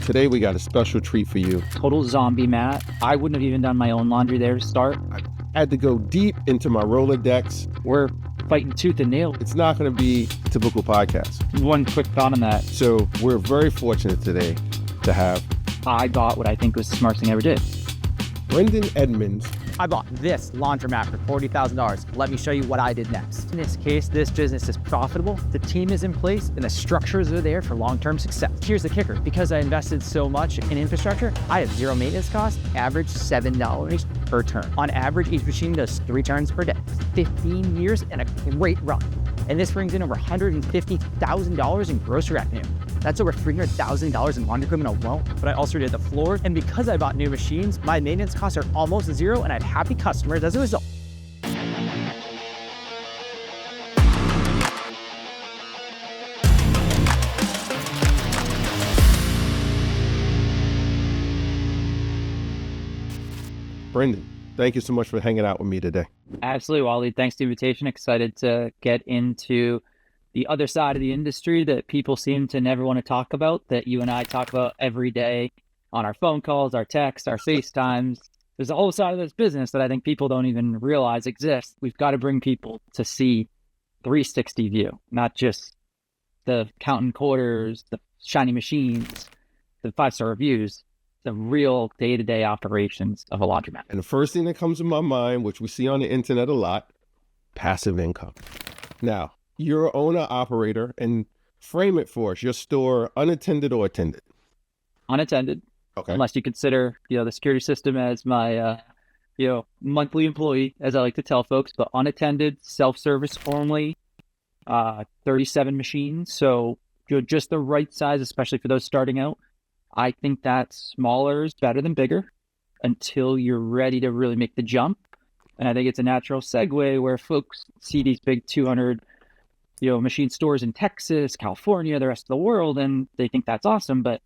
Today we got a special treat for you. Total zombie mat. I wouldn't have even done my own laundry there to start. I had to go deep into my Rolodex. We're fighting tooth and nail. It's not going to be a typical podcast. One quick thought on that. So we're very fortunate today to have... I bought what I think was the smartest thing I ever did. Brendan Edmonds. I bought this laundromat for $40,000. Let me show you what I did next. In this case, this business is profitable, the team is in place, and the structures are there for long-term success. Here's the kicker. Because I invested so much in infrastructure, I have zero maintenance costs, average $7 per turn. On average, each machine does 3 turns per day. 15 years and a great run. And this brings in over $150,000 in gross revenue. That's over $300,000 in laundry equipment alone. But I also did the floors, and because I bought new machines, my maintenance costs are almost zero, and I have happy customers as a result. Brendan, thank you so much for hanging out with me today. Absolutely, Waleed. Thanks for the invitation. Excited to get into the other side of the industry that people seem to never want to talk about, that you and I talk about every day on our phone calls, our texts, our FaceTimes. There's a whole side of this business that I think people don't even realize exists. We've got to bring people to see 360 view, not just the counting quarters, the shiny machines, the 5-star reviews, the real day-to-day operations of a laundromat. And the first thing that comes to my mind, which we see on the internet a lot, passive income. Now, you're an owner-operator, and frame it for us. Your store, unattended or attended? Unattended. Okay. Unless you consider, the security system as my, monthly employee, as I like to tell folks, but unattended, self-service only, 37 machines. So just the right size, especially for those starting out. I think that smaller is better than bigger until you're ready to really make the jump. And I think it's a natural segue where folks see these big 200, machine stores in Texas, California, the rest of the world, and they think that's awesome. But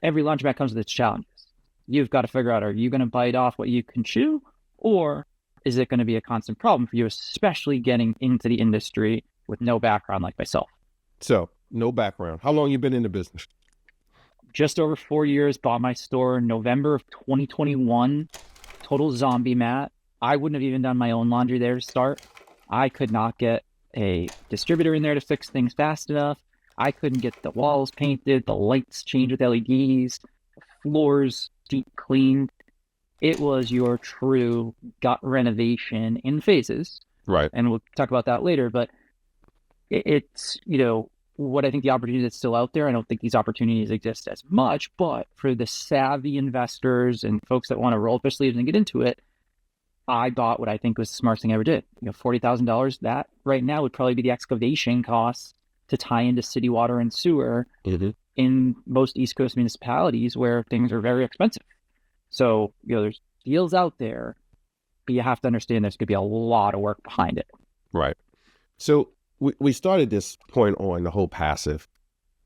every laundromat comes with its challenges. You've got to figure out, are you going to bite off what you can chew, or is it going to be a constant problem for you, especially getting into the industry with no background like myself? So, no background. How long you been in the business? Just over 4 years. Bought my store in November of 2021. Total zombie mat. I wouldn't have even done my own laundry there to start. I could not get a distributor in there to fix things fast enough. I couldn't get the walls painted, the lights changed with LEDs, the floors deep cleaned. It was your true gut renovation in phases. Right. And we'll talk about that later, but it's, what I think the opportunity that's still out there. I don't think these opportunities exist as much, but for the savvy investors and folks that want to roll up their sleeves and get into it, I bought what I think was the smartest thing I ever did. $40,000, that right now would probably be the excavation costs to tie into city water and sewer in most East Coast municipalities where things are very expensive. So, there's deals out there, but you have to understand there's going to be a lot of work behind it. Right. So we started this point on the whole passive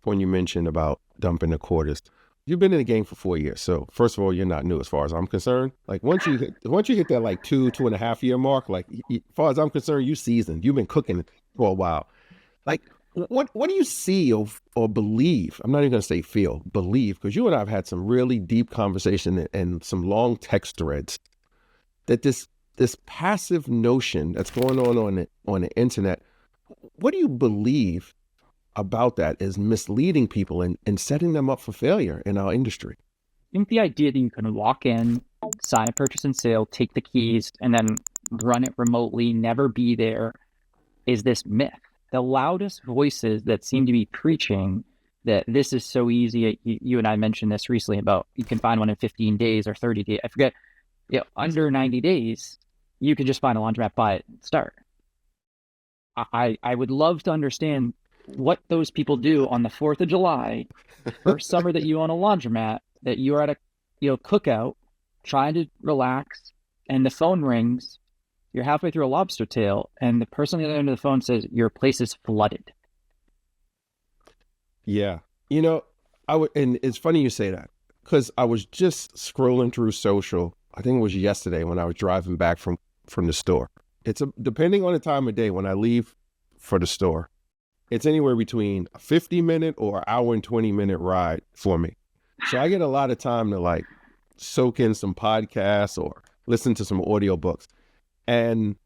when you mentioned about dumping the quarters. You've been in the game for 4 years. So first of all, you're not new as far as I'm concerned. Like once you hit that like 2.5 year mark, like as far as I'm concerned, you seasoned. You've been cooking for a while. Like what do you see or believe? I'm not even going to say feel, believe, because you and I have had some really deep conversation and some long text threads that this passive notion that's going on the internet. What do you believe about that is misleading people and setting them up for failure in our industry? I think the idea that you can walk in, sign a purchase and sale, take the keys, and then run it remotely, never be there, is this myth. The loudest voices that seem to be preaching that this is so easy. You and I mentioned this recently about you can find one in 15 days or 30 days. I forget, under 90 days, you can just find a laundromat, buy it, and start. I would love to understand what those people do on the 4th of July, first summer that you own a laundromat, that you're at a cookout, trying to relax, and the phone rings, you're halfway through a lobster tail, and the person on the other end of the phone says, your place is flooded. Yeah. And it's funny you say that, because I was just scrolling through social, I think it was yesterday when I was driving back from the store. Depending on the time of day when I leave for the store, it's anywhere between a 50-minute or an hour and 20-minute ride for me. So I get a lot of time to like soak in some podcasts or listen to some audiobooks. And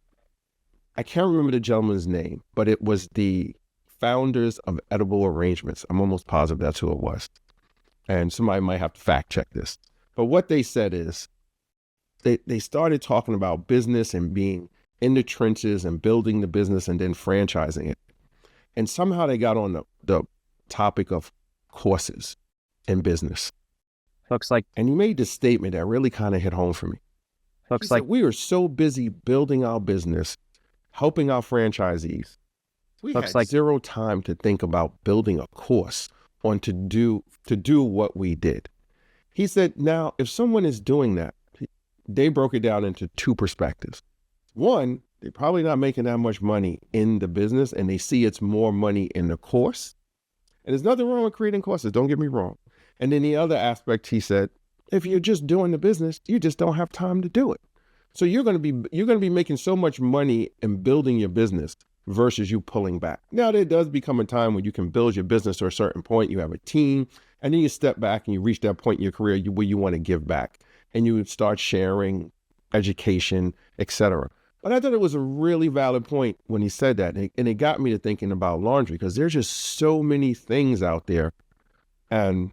I can't remember the gentleman's name, but it was the founders of Edible Arrangements. I'm almost positive that's who it was. And somebody might have to fact check this. But what they said is they started talking about business and being in the trenches and building the business and then franchising it. And somehow they got on the topic of courses in business. Folks like, And he made this statement that really kind of hit home for me. folks He like, said, we are so busy building our business, helping our franchisees. We Looks had like- zero time to think about building a course on to do what we did. He said, now, if someone is doing that, they broke it down into two perspectives. One, they're probably not making that much money in the business and they see it's more money in the course. And there's nothing wrong with creating courses, don't get me wrong. And then the other aspect, he said, if you're just doing the business, you just don't have time to do it. So you're going to be making so much money in building your business versus you pulling back. Now, there does become a time when you can build your business to a certain point. You have a team, and then you step back and you reach that point in your career where you want to give back and you start sharing education, etc. But I thought it was a really valid point when he said that. And it got me to thinking about laundry because there's just so many things out there. And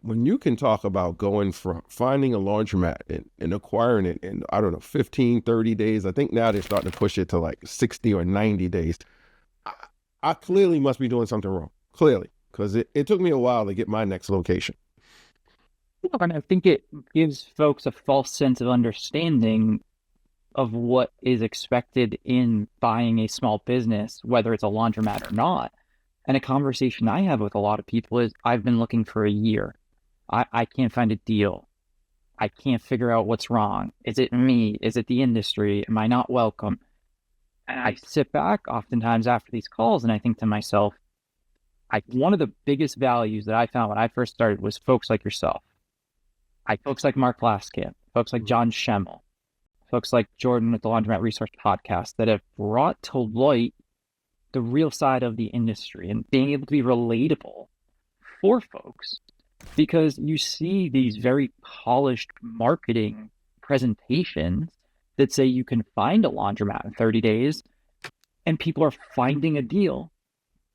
when you can talk about going from finding a laundromat and acquiring it in, 15, 30 days, I think now they're starting to push it to like 60 or 90 days. I clearly must be doing something wrong, clearly, because it took me a while to get my next location. and I think it gives folks a false sense of understanding of what is expected in buying a small business, whether it's a laundromat or not. And a conversation I have with a lot of people is, I've been looking for a year. I can't find a deal. I can't figure out what's wrong. Is it me? Is it the industry? Am I not welcome? And I sit back oftentimes after these calls and I think to myself, one of the biggest values that I found when I first started was folks like yourself. Folks like Mark Laskamp, folks like John Schemmel, folks like Jordan with the Laundromat Resource Podcast that have brought to light the real side of the industry and being able to be relatable for folks. Because you see these very polished marketing presentations that say you can find a laundromat in 30 days and people are finding a deal.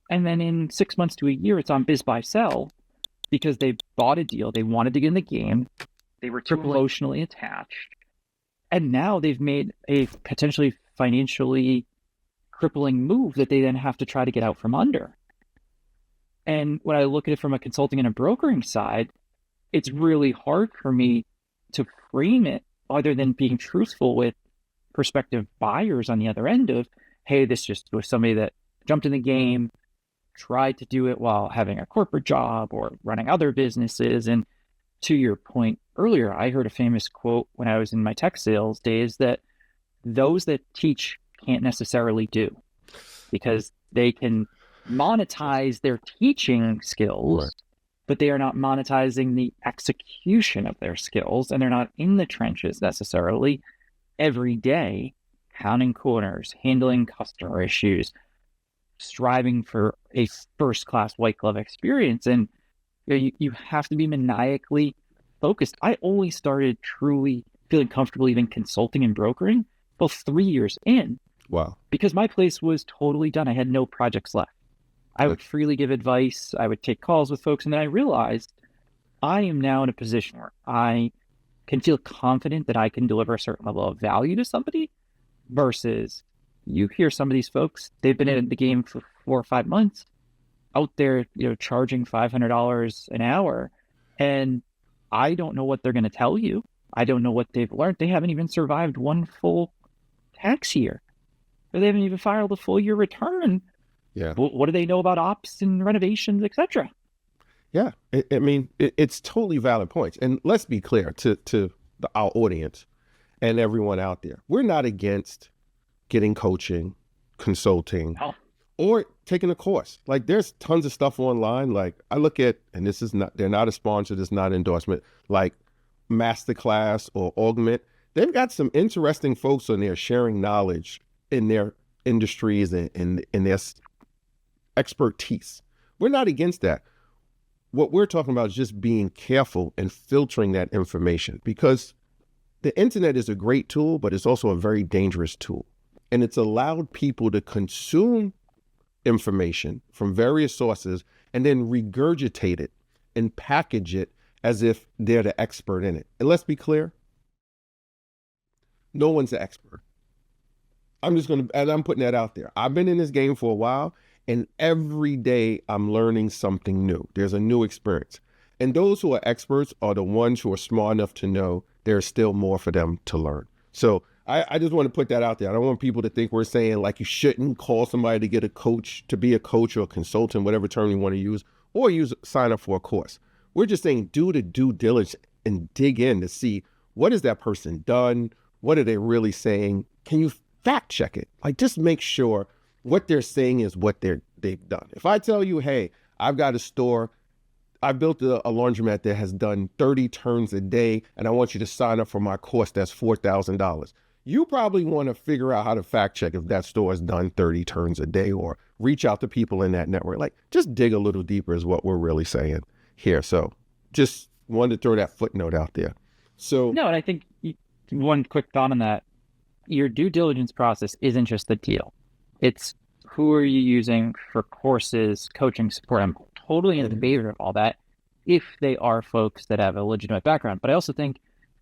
And then in 6 months to a year, it's on Biz Buy Sell because they bought a deal. They wanted to get in the game. They were too emotionally attached. And now they've made a potentially financially crippling move that they then have to try to get out from under. And when I look at it from a consulting and a brokering side, it's really hard for me to frame it other than being truthful with prospective buyers on the other end of, hey, this just was somebody that jumped in the game, tried to do it while having a corporate job or running other businesses. And to your point earlier, I heard a famous quote when I was in my tech sales days that those that teach can't necessarily do, because they can monetize their teaching skills, right, but they are not monetizing the execution of their skills, and they're not in the trenches necessarily every day, counting corners, handling customer issues, striving for a first-class white glove experience. And you have to be maniacally focused. I only started truly feeling comfortable even consulting and brokering about 3 years in. Wow. Because my place was totally done. I had no projects left. I would freely give advice. I would take calls with folks. And then I realized I am now in a position where I can feel confident that I can deliver a certain level of value to somebody versus you hear some of these folks, they've been in the game for 4 or 5 months out there, charging $500 an hour. And I don't know what they're going to tell you. I don't know what they've learned. They haven't even survived one full tax year. Or they haven't even filed a full year return. Yeah. What do they know about ops and renovations, etc.? Yeah. It's totally valid points. And let's be clear to our audience and everyone out there. We're not against getting coaching, consulting, or taking a course. Like, there's tons of stuff online. Like, I look at, and they're not a sponsor, this is not an endorsement, like Masterclass or Augment. They've got some interesting folks on there sharing knowledge in their industries and in their expertise. We're not against that. what we're talking about is just being careful and filtering that information, because the internet is a great tool, but it's also a very dangerous tool. And it's allowed people to consume information from various sources and then regurgitate it and package it as if they're the expert in it. And let's be clear, no one's the expert. And I'm putting that out there. I've been in this game for a while, and every day I'm learning something new. There's a new experience. And those who are experts are the ones who are smart enough to know there's still more for them to learn. So I just want to put that out there. I don't want people to think we're saying like you shouldn't call somebody to get a coach, to be a coach or a consultant, whatever term you want to use, or sign up for a course. We're just saying do the due diligence and dig in to see what has that person done? What are they really saying? Can you fact check it? Like, just make sure what they're saying is what they've done. If I tell you, hey, I've got a store, I built a laundromat that has done 30 turns a day, and I want you to sign up for my course that's $4,000. You probably want to figure out how to fact check if that store has done 30 turns a day, or reach out to people in that network. Like, just dig a little deeper is what we're really saying here. So just wanted to throw that footnote out there. So no, and I think one quick thought on that, your due diligence process isn't just the deal. It's who are you using for courses, coaching, support. I'm totally in favor of all that if they are folks that have a legitimate background. But I also think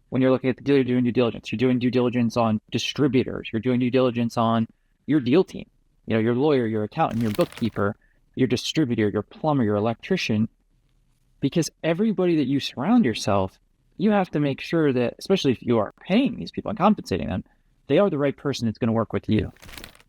when you're looking at the deal, you're doing due diligence. You're doing due diligence on distributors. You're doing due diligence on your deal team. You know, your lawyer, your accountant, your bookkeeper, your distributor, your plumber, your electrician. Because everybody that you surround yourself, you have to make sure that, especially if you are paying these people and compensating them, they are the right person that's going to work with you.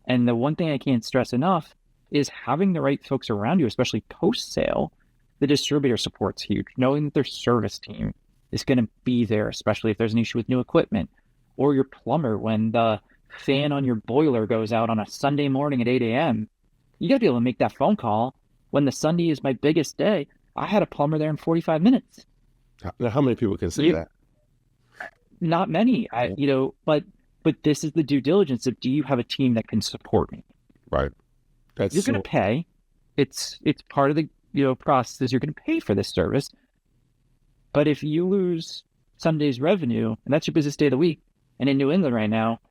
And the one thing I can't stress enough is having the right folks around you, especially post-sale. The distributor support's huge. Knowing that their service team is going to be there, especially if there's an issue with new equipment, or your plumber when the fan on your boiler goes out on a Sunday morning at 8 a.m. You got to be able to make that phone call when the Sunday is my biggest day. I had a plumber there in 45 minutes. Now, how many people can say that? Not many. But this is the due diligence of, do you have a team that can support me? Right. You're going to pay. It's part of the process is you're going to pay for this service. But if you lose Sunday's revenue, and that's your busiest day of the week, and in New England right now,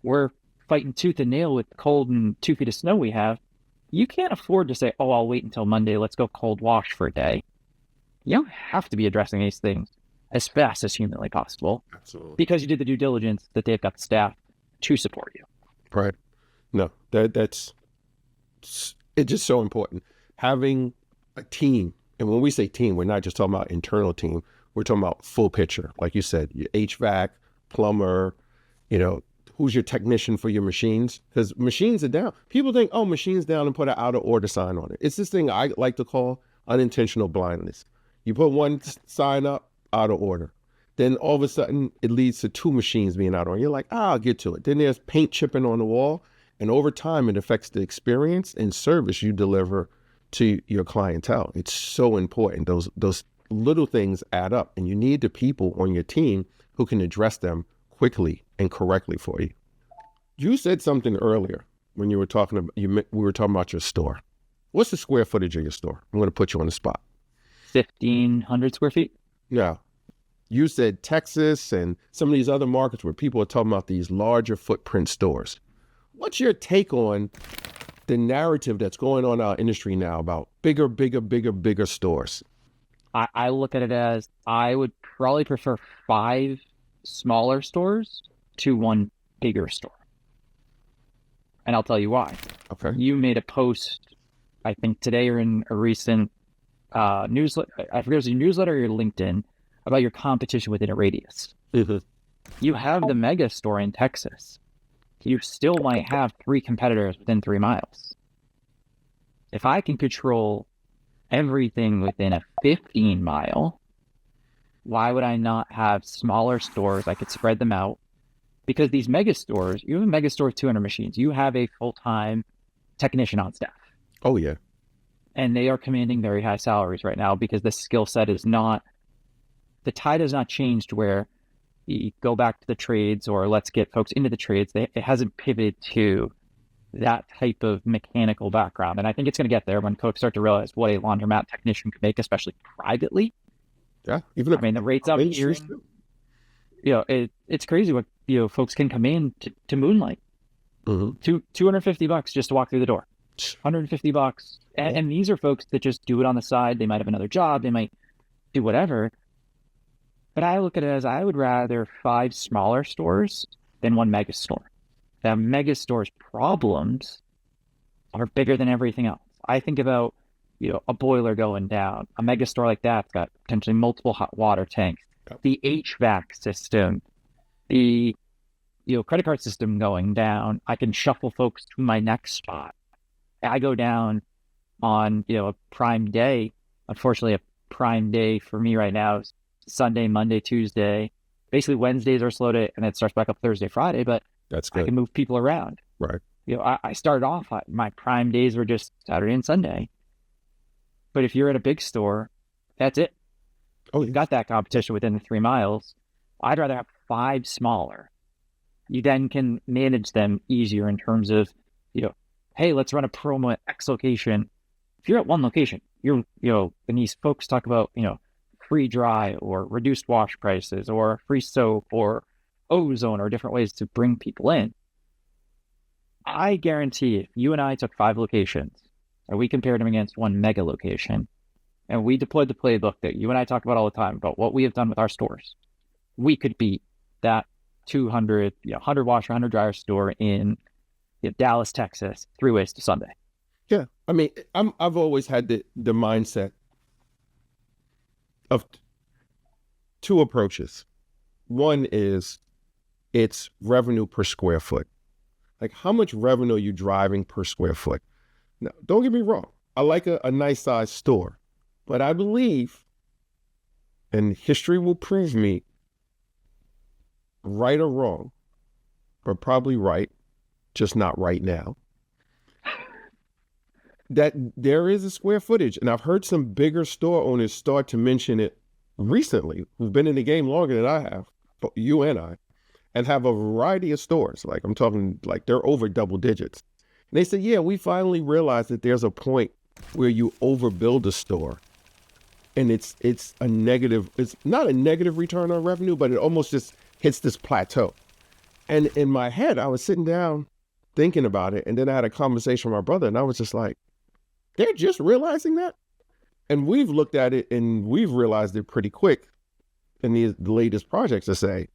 we're fighting tooth and nail with the cold and 2 feet of snow we have, you can't afford to say, oh, I'll wait until Monday, let's go cold wash for a day. You don't have to be addressing these things as fast as humanly possible. Absolutely. Because you did the due diligence that they've got the staff to support you. Right. No, it's just so important. Having a team, and when we say team, we're not just talking about internal team, we're talking about full picture. Like you said, your HVAC, plumber, who's your technician for your machines? Because machines are down. People think, oh, machines down, and put an out of order sign on it. It's this thing I like to call unintentional blindness. You put one sign up, out of order. Then all of a sudden it leads to 2 machines being out of order. You're like, I'll get to it. Then there's paint chipping on the wall. And over time, it affects the experience and service you deliver to your clientele. It's so important. Those little things add up, and you need the people on your team who can address them quickly and correctly for you. You said something earlier when you were talking about, we were talking about your store. What's the square footage of your store? I'm going to put you on the spot. 1,500 square feet. Yeah. You said Texas and some of these other markets where people are talking about these larger footprint stores. What's your take on the narrative that's going on in our industry now about bigger stores? I look at it as I would probably prefer 5 smaller stores to 1 bigger store. And I'll tell you why. Okay. You made a post, I think today or in a recent newsletter, I forget if it was your newsletter or your LinkedIn, about your competition within a radius. Mm-hmm. You have the mega store in Texas. You still might have 3 competitors within 3 miles. If I can control everything within a 15-mile, why would I not have smaller stores? I could spread them out. Because these mega stores, you have a mega store with 200 machines. You have a full-time technician on staff. Oh, yeah. And they are commanding very high salaries right now because the skill set is not, the tide has not changed where you go back to the trades or let's get folks into the trades. It hasn't pivoted to that type of mechanical background. And I think it's going to get there when folks start to realize what a laundromat technician could make, especially privately. Yeah, even I mean, the rates up here, it's crazy what folks can come in to moonlight. Mm-hmm. $250 just to walk through the door. $150, and these are folks that just do it on the side. They might have another job, they might do whatever. But I look at it as I would rather 5 smaller stores than one mega store. That mega store's problems are bigger than everything else. I think about a boiler going down. A mega store like that's got potentially multiple hot water tanks. Yep. The HVAC system, the credit card system going down. I can shuffle folks to my next spot. I go down on a prime day. Unfortunately, a prime day for me right now is Sunday, Monday, Tuesday. Basically, Wednesdays are slow day, and it starts back up Thursday, Friday. But that's good. I can move people around. Right. I started off, my prime days were just Saturday and Sunday. But if you're at a big store, that's it. Oh, You've got that competition within the 3 miles. I'd rather have 5 smaller. You then can manage them easier in terms of, hey, let's run a promo at X location. If you're at one location, and these folks talk about, free dry or reduced wash prices or free soap or ozone or different ways to bring people in. I guarantee if you and I took 5 locations and we compared them against one mega location and we deployed the playbook that you and I talk about all the time about what we have done with our stores, we could beat that 200, 100 washer, 100 dryer store in Dallas, Texas, 3 ways to Sunday. Yeah. I mean, I've always had the mindset of 2 approaches. One is it's revenue per square foot. Like, how much revenue are you driving per square foot? Now, don't get me wrong. I like a nice size store, but I believe, and history will prove me right or wrong, but probably right, just not right now, that there is a square footage. And I've heard some bigger store owners start to mention it recently, who've been in the game longer than I have, you and I, and have a variety of stores. Like, I'm talking like they're over double digits. And they said, yeah, we finally realized that there's a point where you overbuild a store and it's a negative, it's not a negative return on revenue, but it almost just hits this plateau. And in my head, I was sitting down thinking about it. And then I had a conversation with my brother and I was just like, they're just realizing that? And we've looked at it and we've realized it pretty quick in the latest projects to say,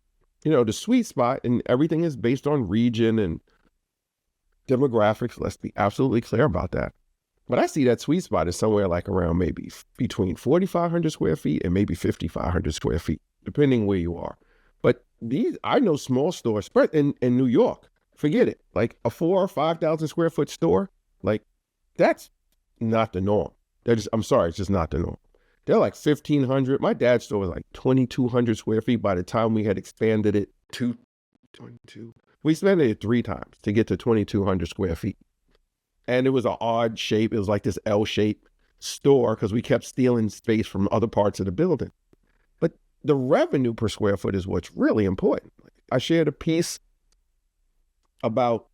the sweet spot, and everything is based on region and demographics. Let's be absolutely clear about that. But I see that sweet spot is somewhere like around maybe between 4,500 square feet and maybe 5,500 square feet, depending where you are. But I know small stores in New York, forget it. Like a 4,000 or 5,000 square foot store, like that's not the norm. I'm sorry, it's just not the norm. They're like 1,500. My dad's store was like 2,200 square feet by the time we had expanded it to 22. We expanded it 3 times to get to 2,200 square feet. And it was an odd shape. It was like this L-shaped store because we kept stealing space from other parts of the building. But the revenue per square foot is what's really important. I shared a piece about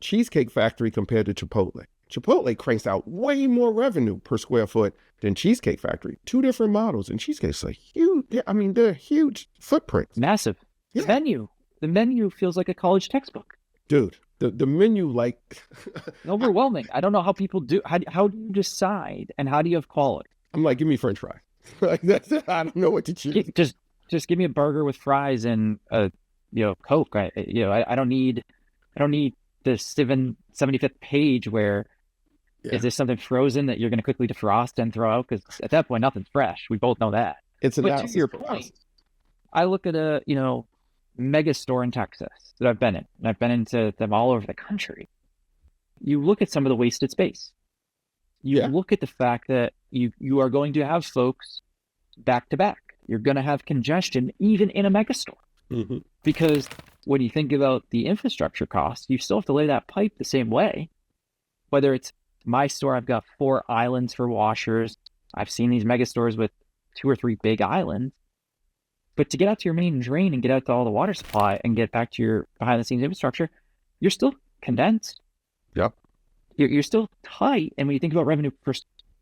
Cheesecake Factory compared to Chipotle. Chipotle cranks out way more revenue per square foot than Cheesecake Factory. 2 different models, and Cheesecake's a huge, they're huge footprints. Massive. Yeah. The menu feels like a college textbook. Dude, the menu, like... overwhelming. I don't know how people do. How do you decide, and how do you have quality? I'm like, give me French fries. Like, that's it. I don't know what to choose. Just give me a burger with fries and a Coke. I don't need the 75th page where is this something frozen that you're going to quickly defrost and throw out? Because at that point, nothing's fresh. We both know that. It's an But to your point, I look at a mega store in Texas that I've been in, and I've been into them all over the country. You look at some of the wasted space. You look at the fact that you are going to have folks back to back. You're going to have congestion even in a mega store. Mm-hmm. Because when you think about the infrastructure costs, you still have to lay that pipe the same way. Whether it's my store, I've got 4 islands for washers. I've seen these mega stores with 2 or 3 big islands. But to get out to your main drain and get out to all the water supply and get back to your behind the scenes infrastructure, you're still condensed. Yep. You're still tight. And when you think about revenue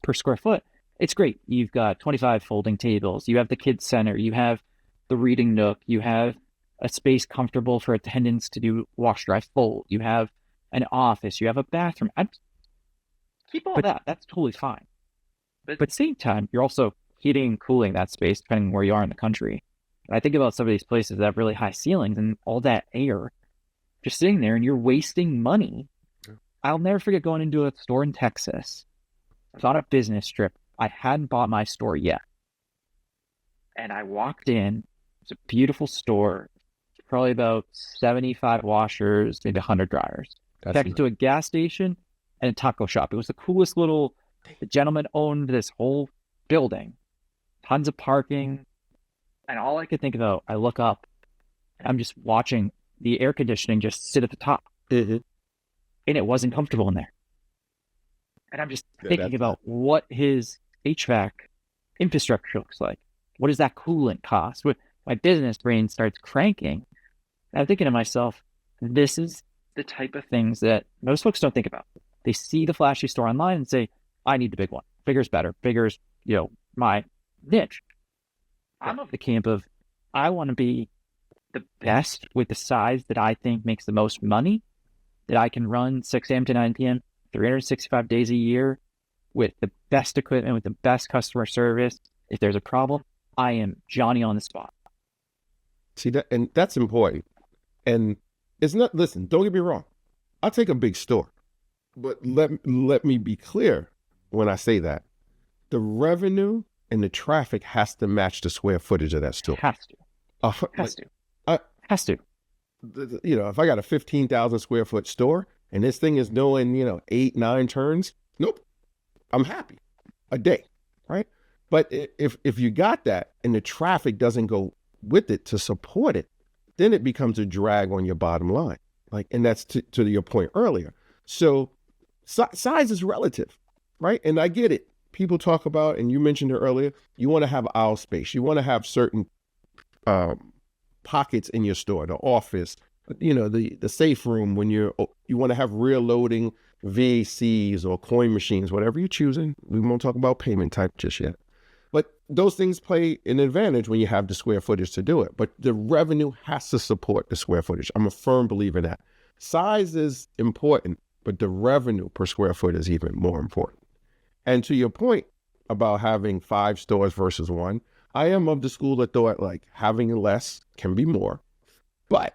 per square foot, it's great. You've got 25 folding tables. You have the kids center. You have the reading nook. You have a space comfortable for attendants to do wash, dry, fold. You have an office. You have a bathroom. I'd keep all that. That's totally fine. But at the same time, you're also heating and cooling that space depending on where you are in the country. And I think about some of these places that have really high ceilings and all that air just sitting there, and you're wasting money. Yeah. I'll never forget going into a store in Texas. I was on a business trip. I hadn't bought my store yet. And I walked in. It's a beautiful store. Probably about 75 washers, maybe 100 dryers. Connected to a gas station and a taco shop. It was the coolest little... The gentleman owned this whole building. Tons of parking. And all I could think about, I look up, and I'm just watching the air conditioning just sit at the top. Mm-hmm. And it wasn't comfortable in there. And I'm just thinking about what his HVAC infrastructure looks like. What does that coolant cost? My business brain starts cranking. And I'm thinking to myself, this is the type of things that most folks don't think about. They see the flashy store online and say, I need the big one. Bigger's better. Bigger's, my niche. I'm of the camp of, I want to be the best with the size that I think makes the most money, that I can run 6 a.m. to 9 p.m., 365 days a year with the best equipment, with the best customer service. If there's a problem, I am Johnny on the spot. See that, and that's important. And it's not, listen, don't get me wrong. I'll take a big store, but let me be clear when I say that. The revenue and the traffic has to match the square footage of that store. Has to. Has to. If I got a 15,000 square foot store and this thing is doing, 8, 9 turns, nope, I'm happy a day, right? But if you got that and the traffic doesn't go with it to support it, then it becomes a drag on your bottom line. And that's to your point earlier. So size is relative, right? And I get it. People talk about, and you mentioned it earlier, you want to have aisle space. You want to have certain pockets in your store, the office, the safe room when you want to have rear loading VACs or coin machines, whatever you're choosing. We won't talk about payment type just yet. But those things play an advantage when you have the square footage to do it. But the revenue has to support the square footage. I'm a firm believer in that. Size is important, but the revenue per square foot is even more important. And to your point about having 5 stores versus 1, I am of the school that thought having less can be more. But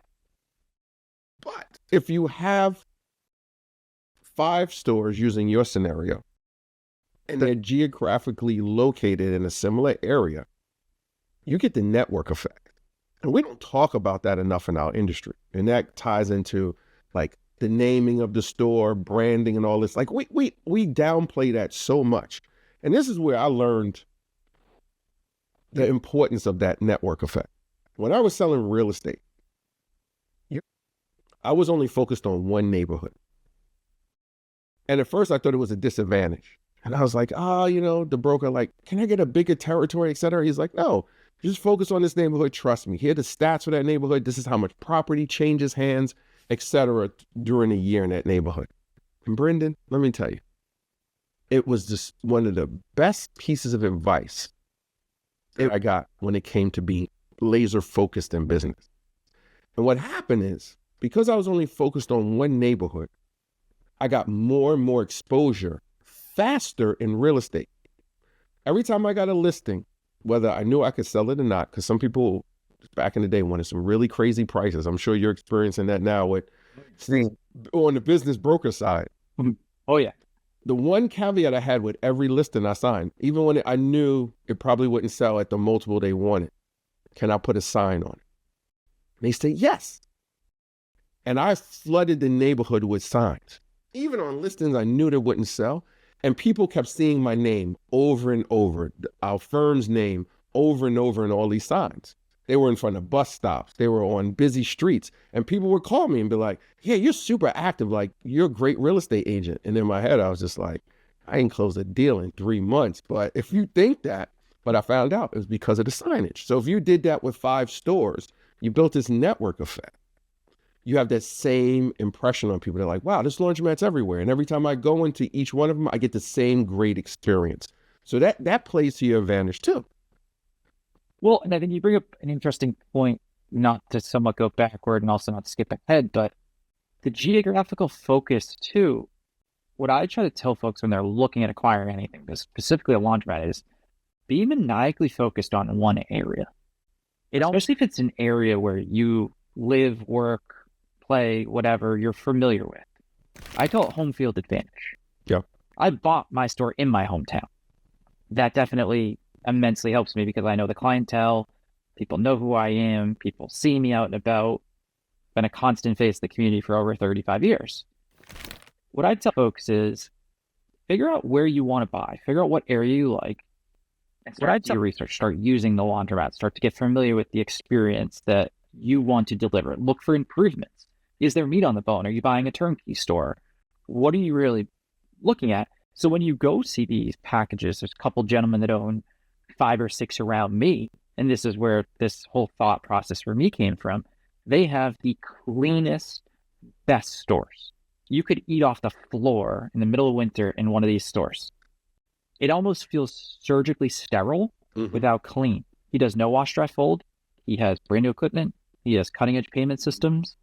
if you have 5 stores using your scenario, and they're geographically located in a similar area, you get the network effect. And we don't talk about that enough in our industry. And that ties into the naming of the store, branding and all this. We downplay that so much. And this is where I learned the importance of that network effect. When I was selling real estate, I was only focused on one neighborhood. And at first I thought it was a disadvantage. And I was like, the broker, can I get a bigger territory, et cetera? He's like, no, just focus on this neighborhood. Trust me. Here are the stats for that neighborhood. This is how much property changes hands, et cetera, during a year in that neighborhood. And Brendan, let me tell you, it was just one of the best pieces of advice that I got when it came to being laser focused in business. And what happened is, because I was only focused on one neighborhood, I got more and more exposure faster in real estate. Every time I got a listing, whether I knew I could sell it or not, because some people back in the day wanted some really crazy prices. I'm sure you're experiencing that now with on the business broker side. Oh yeah. The one caveat I had with every listing I signed, even when I knew it probably wouldn't sell at the multiple they wanted, can I put a sign on it? And they say yes. And I flooded the neighborhood with signs. Even on listings I knew that wouldn't sell. And people kept seeing my name over and over, our firm's name over and over in all these signs. They were in front of bus stops. They were on busy streets. And people would call me and be like, yeah, you're super active. You're a great real estate agent. And in my head, I was just like, I ain't closed a deal in 3 months. But if you think that, but I found out it was because of the signage. So if you did that with 5 stores, you built this network effect. you have that same impression on people. They're like, wow, this laundromat's everywhere. And every time I go into each one of them, I get the same great experience. So that plays to your advantage too. Well, and I think you bring up an interesting point, not to somewhat go backward and also not to skip ahead, but the geographical focus too. What I try to tell folks when they're looking at acquiring anything, but specifically a laundromat, is be maniacally focused on one area. Especially if it's an area where you live, work, play, whatever you're familiar with. I call it home field advantage. Yeah. I bought my store in my hometown. That definitely immensely helps me because I know the clientele, people know who I am, people see me out and about. Been a constant face of the community for over 35 years. What I tell folks is figure out where you want to buy, figure out what area you like, and start to do your research, start using the laundromat, start to get familiar with the experience that you want to deliver. Look for improvements. Is there meat on the bone? Are you buying a turnkey store? What are you really looking at? So when you go see these packages, there's a couple gentlemen that own 5 or 6 around me, and this is where this whole thought process for me came from. They have the cleanest, best stores. You could eat off the floor in the middle of winter in one of these stores. It almost feels surgically sterile without clean. He does no wash, dry, fold. He has brand new equipment. He has cutting edge payment systems,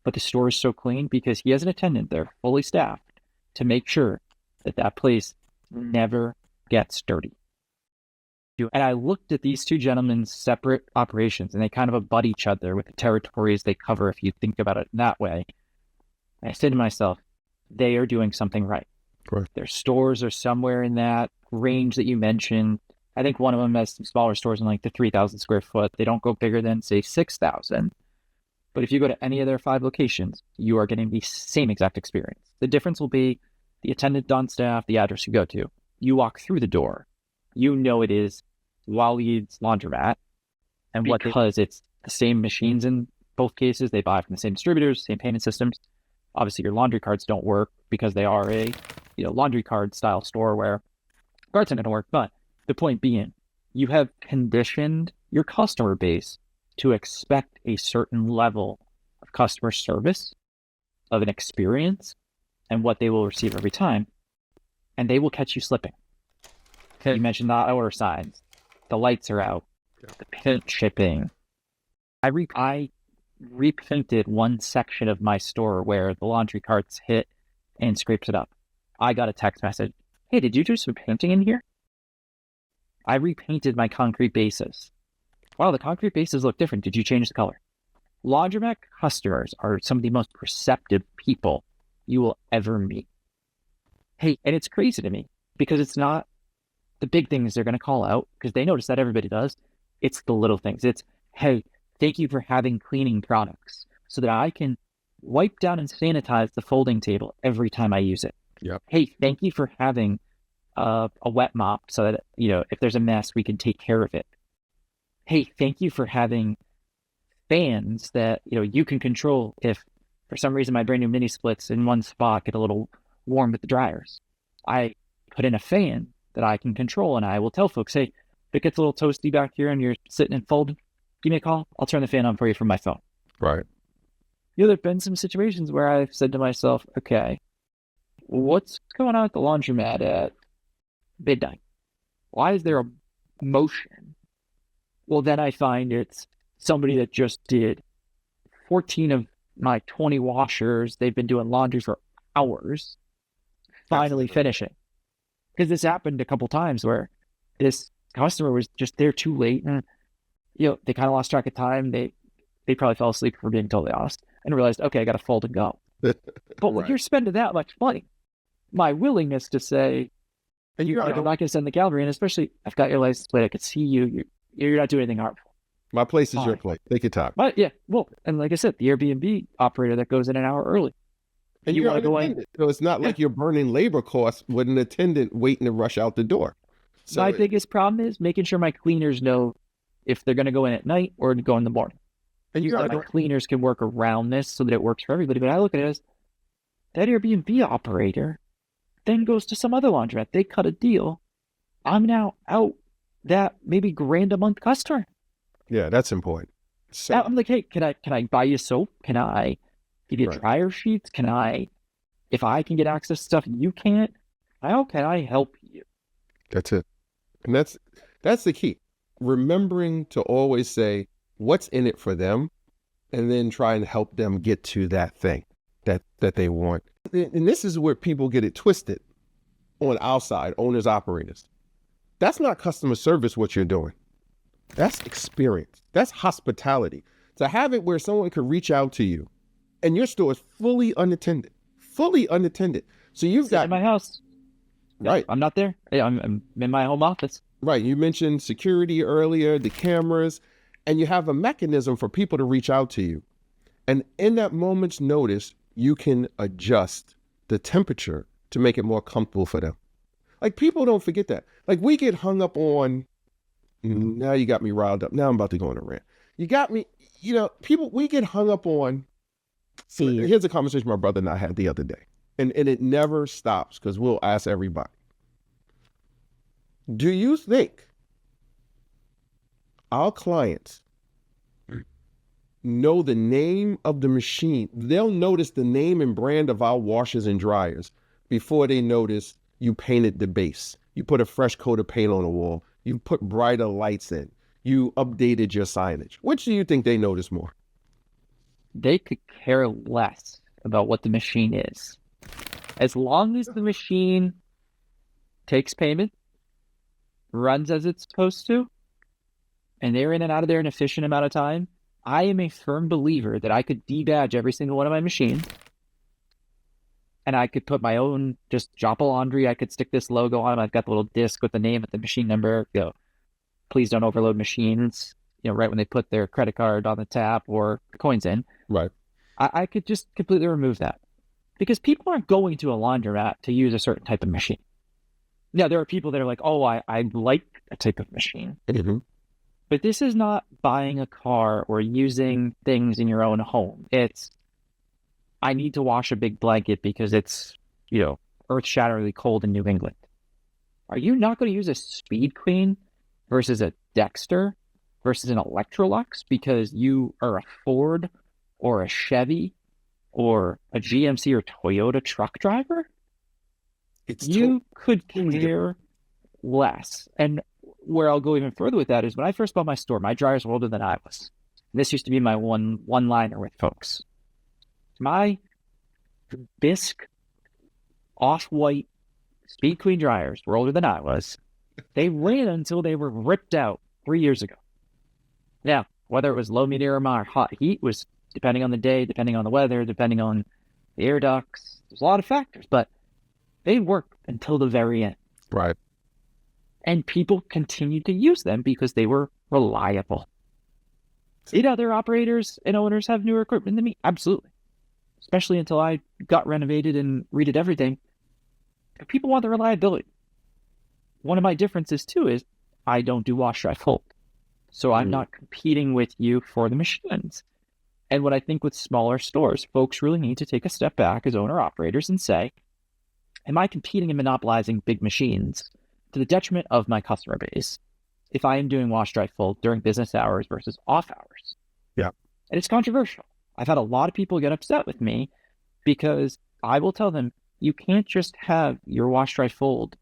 but the store is so clean because he has an attendant there, fully staffed, to make sure that that place never gets dirty. And I looked at these two gentlemen's separate operations, and they kind of abut each other with the territories they cover if you think about it that way. And I said to myself, they are doing something right. Correct. Their stores are somewhere in that range that you mentioned. I think one of them has some smaller stores in like the 3,000 square foot. They don't go bigger than, say, 6,000. But if you go to any of their 5 locations, you are getting the same exact experience. The difference will be the attendant on staff, the address you go to. You walk through the door, you know it is Waleed's Laundromat. And because it's the same machines in both cases, they buy from the same distributors, same payment systems. Obviously, your laundry cards don't work because they are a laundry card style store where cards aren't going to work. But the point being, you have conditioned your customer base to expect a certain level of customer service, of an experience, and what they will receive every time. And they will catch you slipping. You mentioned the order signs. The lights are out. The paint chipping. I repainted one section of my store where the laundry carts hit and scrapes it up. I got a text message. Hey, did you do some painting in here? I repainted my concrete bases. Wow, the concrete bases look different. Did you change the color? Laundromat customers are some of the most perceptive people you will ever meet. Hey, and it's crazy to me because it's not the big things they're going to call out because they notice that everybody does. It's the little things. It's, hey, thank you for having cleaning products so that I can wipe down and sanitize the folding table every time I use it. Yep. Hey, thank you for having a wet mop so that, if there's a mess, we can take care of it. Hey, thank you for having fans that, you can control if for some reason my brand new mini splits in one spot get a little warm with the dryers. I put in a fan that I can control and I will tell folks, hey, if it gets a little toasty back here and you're sitting and folding, give me a call. I'll turn the fan on for you from my phone. Right. There have been some situations where I've said to myself, okay, what's going on at the laundromat at midnight? Why is there a motion? Well, then I find it's somebody that just did 14 of my 20 washers. They've been doing laundry for hours, finally finishing. Because this happened a couple times where this customer was just there too late and they kind of lost track of time. They probably fell asleep, for being totally honest, and realized, okay, I got to fold and go. But when Right. you're spending that much money, my willingness to say, And I'm not going to send the gallery in, especially I've got your license plate, I could see you, you're not doing anything harmful. my place is your Fine. place. Take your time. But yeah, well, and like I said, the Airbnb operator that goes in an hour early. And You you're wanna go in- unattended. So it's not like you're burning labor costs with an attendant waiting to rush out the door. So My biggest problem is making sure my cleaners know if they're going to go in at night or to go in the morning. and you're I know cleaners can work around this so that it works for everybody, but I look at it as that Airbnb operator then goes to some other laundromat. They cut a deal. I'm now out that maybe grand a month customer. yeah, that's important. So Now I'm like, hey, can I buy you soap? Can I give you Right. dryer sheets? If I can get access to stuff you can't, how can I help you? That's it. And that's the key. Remembering to always say what's in it for them, and then try and help them get to that thing that they want. And this is where people get it twisted on our side, owners, operators. That's not customer service what you're doing. That's experience. That's hospitality. To have it where someone could reach out to you and your store is fully unattended. So you've got in my house. right. I'm not there. I'm in my home office. Right. You mentioned security earlier, the cameras, and you have a mechanism for people to reach out to you. And in that moment's notice, you can adjust the temperature to make it more comfortable for them. Like, people don't forget that. Like, we get hung up on, now you got me riled up. Now I'm about to go on a rant. You got me, we get hung up on, here's a conversation my brother and I had the other day. And it never stops because we'll ask everybody. Do you think our clients know the name of the machine? They'll notice the name and brand of our washers and dryers before they notice you painted the base. You put a fresh coat of paint on the wall. You put brighter lights in. You updated your signage. Which do you think they notice more? They could care less about what the machine is. As long as the machine takes payment, runs as it's supposed to, and they're in and out of there in an efficient amount of time, I am a firm believer that I could debadge every single one of my machines, and I could put my own, just Joppa Laundry. I could stick this logo on them. I've got the little disc with the name and the machine number. Please don't overload machines, right when they put their credit card on the tap or the coins in. Right. I could just completely remove that. Because people aren't going to a laundromat to use a certain type of machine. Now, there are people that are like, oh, I like a type of machine. Mm-hmm. But this is not buying a car or using things in your own home. It's, I need to wash a big blanket because it's, earth-shatteringly cold in New England. Are you not going to use a Speed Queen versus a Dexter versus an Electrolux because you are a Ford or a Chevy or a GMC or Toyota truck driver? You could care less. And where I'll go even further with that is when I first bought my store, my dryers were older than I was. And this used to be my one-liner with folks. My bisque off-white Speed Queen dryers were older than I was. They ran until they were ripped out 3 years ago. Now, whether it was low, medium, or hot heat was depending on the day, depending on the weather, depending on the air ducts. There's a lot of factors, but they worked until the very end. Right. And people continued to use them because they were reliable. Did other operators and owners have newer equipment than me? Absolutely. Especially until I got renovated and redid everything. But people want the reliability. One of my differences too is I don't do wash, dry, fold. So I'm not competing with you for the machines. And what I think with smaller stores, folks really need to take a step back as owner operators and say, am I competing and monopolizing big machines to the detriment of my customer base if I am doing wash, dry, fold during business hours versus off hours? Yeah. And it's controversial. I've had a lot of people get upset with me because I will tell them, you can't just have your wash, dry, fold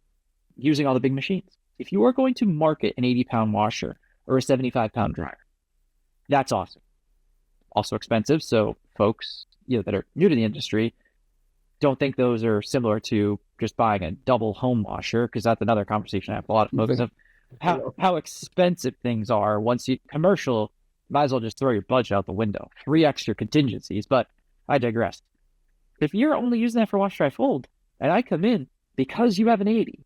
using all the big machines. If you are going to market an 80-pound washer or a 75-pound dryer, that's awesome. Also expensive. So folks, that are new to the industry don't think those are similar to just buying a double home washer, because that's another conversation I have with a lot of folks of how expensive things are. Once you commercial, might as well just throw your budget out the window. 3 extra contingencies, but I digress. If you're only using that for wash, dry, fold, and I come in because you have an 80,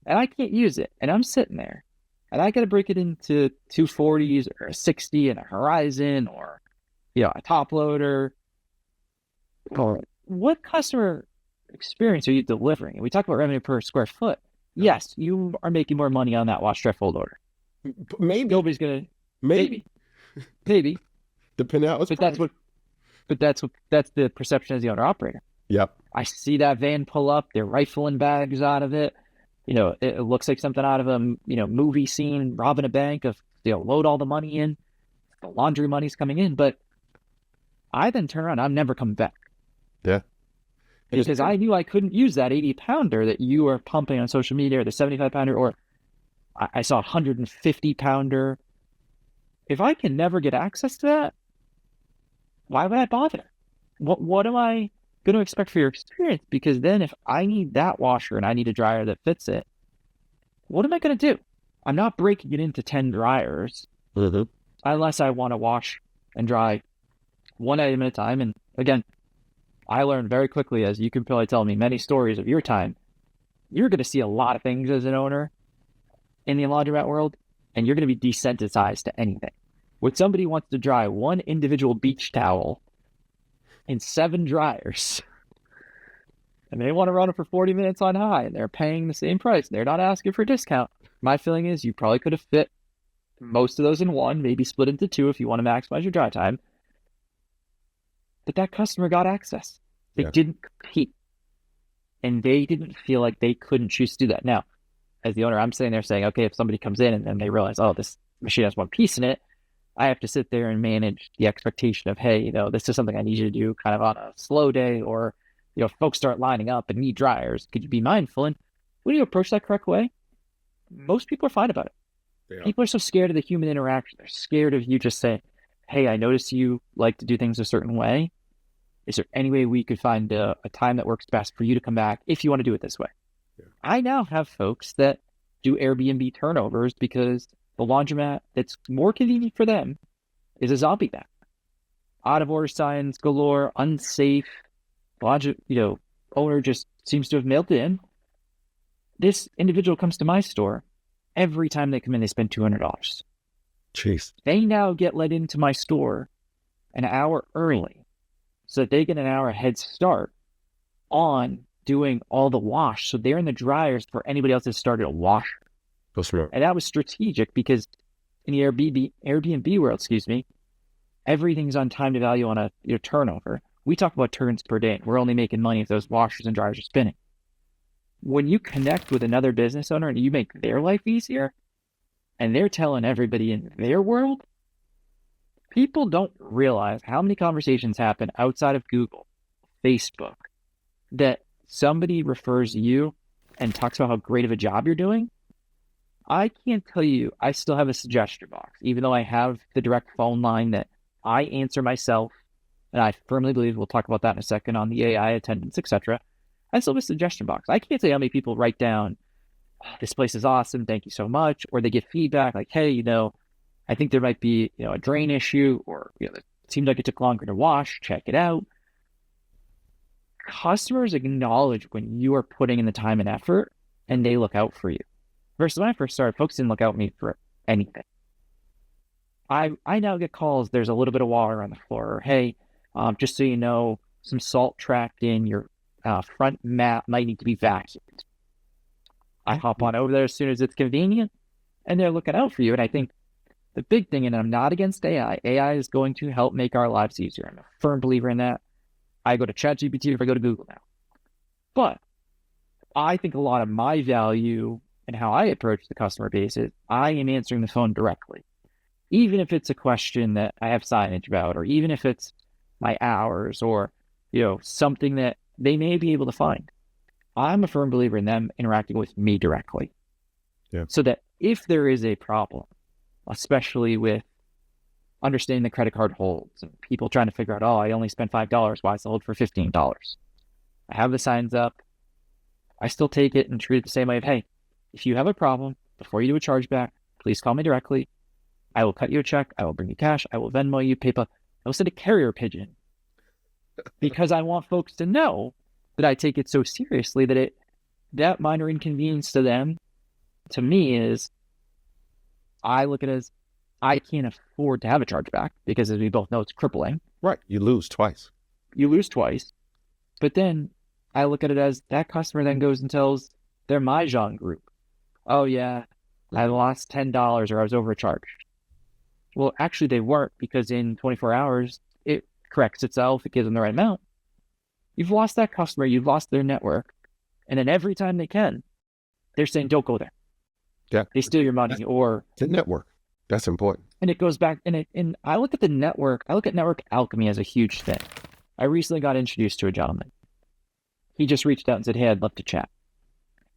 and I can't use it, and I'm sitting there, and I got to break it into 240s or a 60 and a Horizon or, a top loader. What customer experience are you delivering? And we talk about revenue per square foot. Yes, you are making more money on that wash, dry, fold order. Maybe. Nobody's going to. Maybe. Depending on that's the perception as the owner operator. Yep. I see that van pull up, they're rifling bags out of it. It looks like something out of a movie scene, robbing a bank of load all the money in. The laundry money's coming in, but I then turn around, I'm never coming back. Yeah. Because I knew I couldn't use that 80 pounder that you are pumping on social media, or the 75 pounder, or I saw a 150 pounder. If I can never get access to that, why would I bother? What am I going to expect for your experience? Because then if I need that washer and I need a dryer that fits it, what am I going to do? I'm not breaking it into 10 dryers unless I want to wash and dry one item at a time. And again, I learned very quickly, as you can probably tell me many stories of your time, you're going to see a lot of things as an owner in the laundromat world, and you're going to be desensitized to anything. When somebody wants to dry one individual beach towel in 7 dryers, and they want to run it for 40 minutes on high, and they're paying the same price, and they're not asking for a discount, my feeling is you probably could have fit most of those in one, maybe split into 2 if you want to maximize your dry time. But that customer got access. They didn't compete. And they didn't feel like they couldn't choose to do that. Now, as the owner, I'm sitting there saying, okay, if somebody comes in and then they realize, oh, this machine has one piece in it, I have to sit there and manage the expectation of, hey, this is something I need you to do kind of on a slow day, or, if folks start lining up and need dryers, could you be mindful? And when you approach that correct way, most people are fine about it. People are so scared of the human interaction. They're scared of you just saying, hey, I notice you like to do things a certain way. Is there any way we could find a time that works best for you to come back if you want to do it this way? Yeah. I now have folks that do Airbnb turnovers because the laundromat that's more convenient for them is a zombie map. Out of order signs galore, unsafe. Owner just seems to have mailed it in. This individual comes to my store. Every time they come in, they spend $200. Jeez. They now get let into my store an hour early, so that they get an hour head start on doing all the wash. So they're in the dryers for anybody else that started a wash. And that was strategic because in the Airbnb world, everything's on time to value on a turnover. We talk about turns per day. We're only making money if those washers and dryers are spinning. When you connect with another business owner and you make their life easier, and they're telling everybody in their world, people don't realize how many conversations happen outside of Google, Facebook, that somebody refers you and talks about how great of a job you're doing. I can't tell you, I still have a suggestion box, even though I have the direct phone line that I answer myself, and I firmly believe we'll talk about that in a second on the AI attendance, etc. I still have a suggestion box. I can't say how many people write down, oh, this place is awesome, thank you so much, or they get feedback like, hey, I think there might be, a drain issue, or, it seems like it took longer to wash, check it out. Customers acknowledge when you are putting in the time and effort, and they look out for you. Versus when I first started, folks didn't look out for me for anything. I now get calls, there's a little bit of water on the floor, or hey, just so you know, some salt trapped in your front mat might need to be vacuumed. I hop on over there as soon as it's convenient, and they're looking out for you. And I think the big thing, and I'm not against AI, AI is going to help make our lives easier. I'm a firm believer in that. I go to ChatGPT if I go to Google now. But I think a lot of my value and how I approach the customer base is I am answering the phone directly. Even if it's a question that I have signage about, or even if it's my hours, or, something that they may be able to find. I'm a firm believer in them interacting with me directly. Yeah. So that if there is a problem, especially with understanding the credit card holds and people trying to figure out, oh, I only spent $5, why is the hold for $15? I have the signs up. I still take it and treat it the same way of, hey, if you have a problem, before you do a chargeback, please call me directly. I will cut you a check. I will bring you cash. I will Venmo you, PayPal. I will send a carrier pigeon because I want folks to know that I take it so seriously that minor inconvenience to them, to me, is I look at it as I can't afford to have a chargeback because, as we both know, it's crippling. Right. You lose twice. But then I look at it as that customer then goes and tells their Mahjong group, oh yeah, I lost $10 or I was overcharged. Well, actually they weren't, because in 24 hours, it corrects itself. It gives them the right amount. You've lost that customer. You've lost their network. And then every time they can, they're saying, don't go there. Yeah. They steal your money, or the network. That's important. And it goes back, and I look at the network, I look at network alchemy as a huge thing. I recently got introduced to a gentleman. He just reached out and said, hey, I'd love to chat.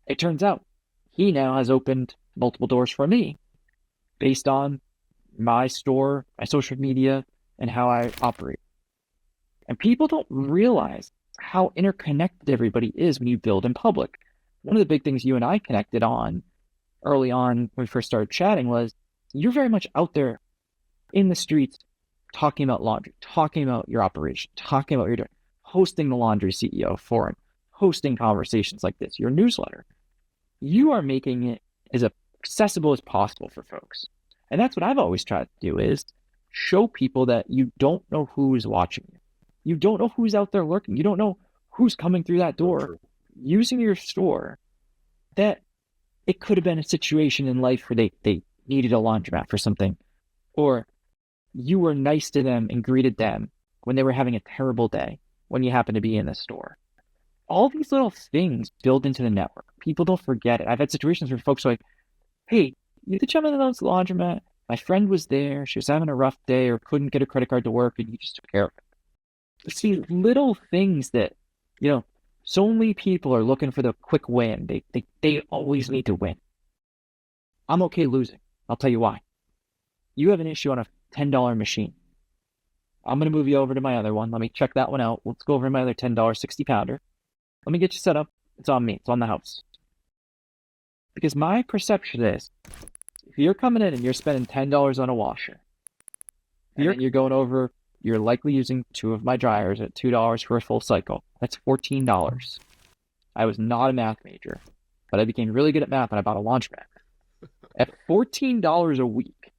It turns out he now has opened multiple doors for me based on my store, my social media, and how I operate. And people don't realize how interconnected everybody is when you build in public. One of the big things you and I connected on early on when we first started chatting was you're very much out there in the streets talking about laundry, talking about your operation, talking about what you're doing, hosting the Laundry CEO Forum, hosting conversations like this, your newsletter. You are making it as accessible as possible for folks. And that's what I've always tried to do is show people that you don't know who's watching you. You don't know who's out there lurking. You don't know who's coming through that door using your store, that it could have been a situation in life where they needed a laundromat for something, or you were nice to them and greeted them when they were having a terrible day when you happen to be in the store. All these little things build into the network. People don't forget it. I've had situations where folks are like, hey, you the gentleman that owns the laundromat? My friend was there. She was having a rough day or couldn't get a credit card to work, and you just took care of it. It's these little things that, so many people are looking for the quick win. They always need to win. I'm okay losing. I'll tell you why. You have an issue on a $10 machine. I'm going to move you over to my other one. Let me check that one out. Let's go over to my other $10 60 pounder. Let me get you set up. It's on me. It's on the house. Because my perception is, if you're coming in and you're spending $10 on a washer, and you're going over, you're likely using 2 of my dryers at $2 for a full cycle. That's $14. I was not a math major, but I became really good at math and I bought a laundromat. At $14 a week,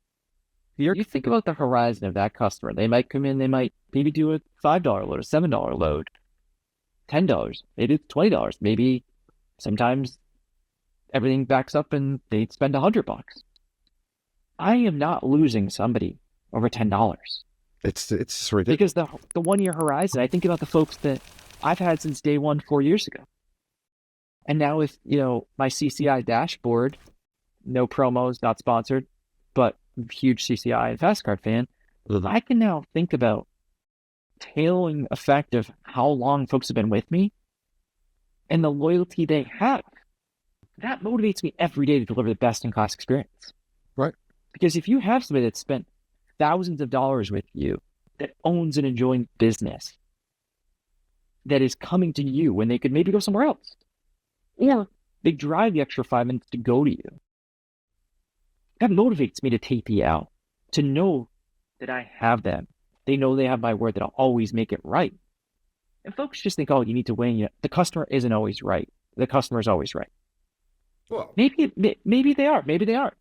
you think about the horizon of that customer. They might come in, they might maybe do a $5 load, a $7 load, $10, maybe it's $20. Maybe sometimes everything backs up and they spend $100. I am not losing somebody over $10. It's ridiculous. Because the 1 year horizon, I think about the folks that I've had since day one 4 years ago. And now with, my CCI dashboard, no promos, not sponsored, but huge CCI and FastCard fan, I can now think about tailing effect of how long folks have been with me and the loyalty they have. That motivates me every day to deliver the best in class experience. Right. Because if you have somebody that spent thousands of dollars with you, that owns an enjoying business, that is coming to you when they could maybe go somewhere else, or they drive the extra 5 minutes to go to you, that motivates me to take the L, to know that I have them. They know they have my word that I'll always make it right. And folks just think, oh, you need to win. The customer isn't always right. The customer is always right. Well, maybe they are. Maybe they aren't.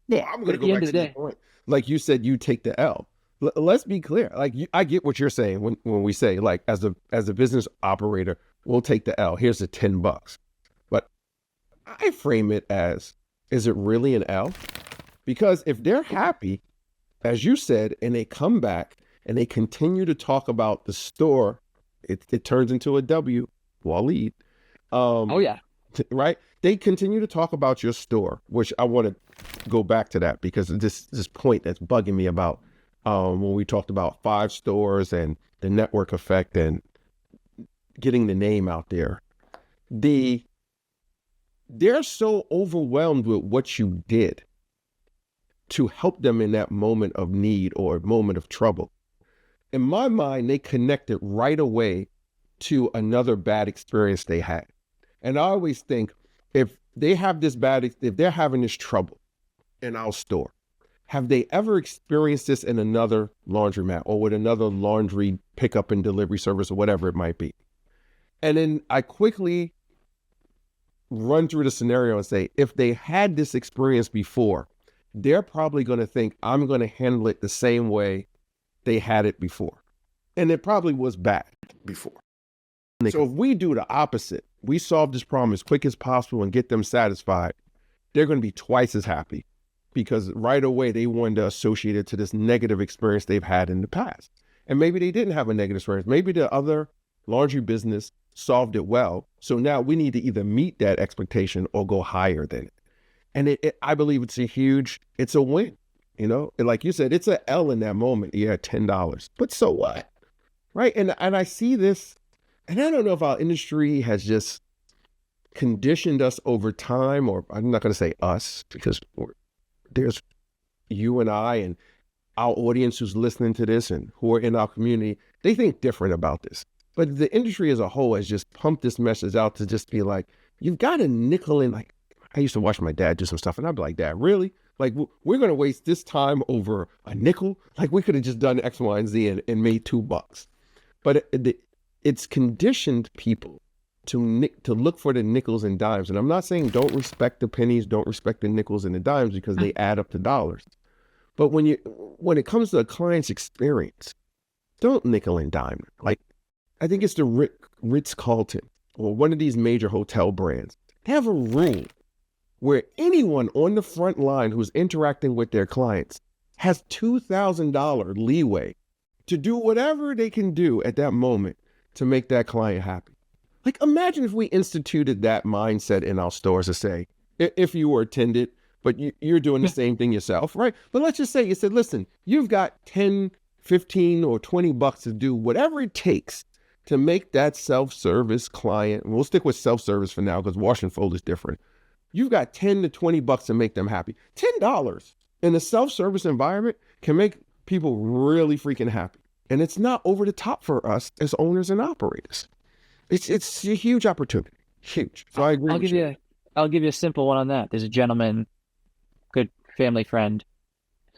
Well, I'm going to go back to the point. Like you said, you take the L. Let's be clear. Like I get what you're saying when we say, like, as a business operator, we'll take the L. Here's the $10. But I frame it as, is it really an L? Because if they're happy, as you said, and they come back and they continue to talk about the store, it turns into a W, Waleed. Oh yeah. Right? They continue to talk about your store, which I want to go back to that because this point that's bugging me about when we talked about 5 stores and the network effect and getting the name out there. They're so overwhelmed with what you did to help them in that moment of need or moment of trouble. In my mind, they connect it right away to another bad experience they had. And I always think, if they're having this trouble in our store, have they ever experienced this in another laundromat or with another laundry pickup and delivery service or whatever it might be? And then I quickly run through the scenario and say, if they had this experience before, they're probably going to think, I'm going to handle it the same way they had it before. And it probably was bad before. So if we do the opposite, we solve this problem as quick as possible and get them satisfied, they're going to be twice as happy because right away they wanted to associate it to this negative experience they've had in the past. And maybe they didn't have a negative experience. Maybe the other laundry business solved it well. So now we need to either meet that expectation or go higher than it. And I believe it's a win. And like you said, it's an L in that moment. Yeah, $10, but so what, right? And I see this, and I don't know if our industry has just conditioned us over time, or I'm not going to say us because there's you and I and our audience who's listening to this and who are in our community. They think different about this, but the industry as a whole has just pumped this message out to just be like, you've got a nickel in. Like, I used to watch my dad do some stuff and I'd be like, Dad, really? Like, we're going to waste this time over a nickel? Like, we could have just done X, Y, and Z and made $2. But it's conditioned people to look for the nickels and dimes. And I'm not saying don't respect the pennies, don't respect the nickels and the dimes, because they add up to dollars. But when it comes to a client's experience, don't nickel and dime. Like, I think it's the Ritz-Carlton or one of these major hotel brands. They have a rule where anyone on the front line who's interacting with their clients has $2,000 leeway to do whatever they can do at that moment to make that client happy. Like, imagine if we instituted that mindset in our stores to say, if you were attended, but you're doing the same thing yourself, right? But let's just say you said, listen, you've got 10, 15, or $20 to do whatever it takes to make that self-service client, and we'll stick with self-service for now because wash and fold is different. You've got 10 to 20 bucks to make them happy. $10 in a self-service environment can make people really freaking happy. And it's not over the top for us as owners and operators. It's a huge opportunity. Huge. So I agree with you. I'll give you a simple one on that. There's a gentleman, good family friend.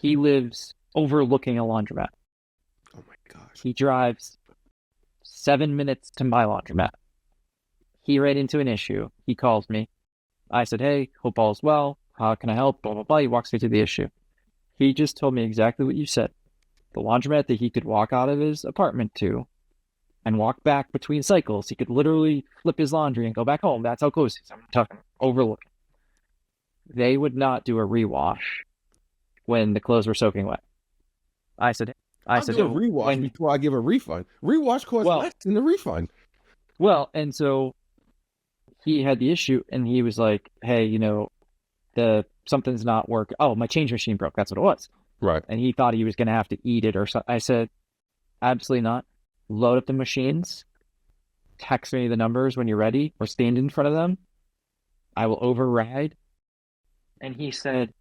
He lives overlooking a laundromat. Oh my gosh. He drives 7 minutes to my laundromat. He ran into an issue. He calls me. I said, hey, hope all is well. How can I help? Blah, blah, blah. He walks me through the issue. He just told me exactly what you said. The laundromat that he could walk out of his apartment to and walk back between cycles. He could literally flip his laundry and go back home. That's how close he is. I'm talking overlooking. They would not do a rewash when the clothes were soaking wet. I said, do a rewash before I give a refund. Rewash costs less than the refund. Well, and so he had the issue and he was like, hey, something's not working. Oh, my change machine broke. That's what it was. Right. And he thought he was going to have to eat it or something. I said, absolutely not. Load up the machines. Text me the numbers when you're ready or stand in front of them. I will override. And he said,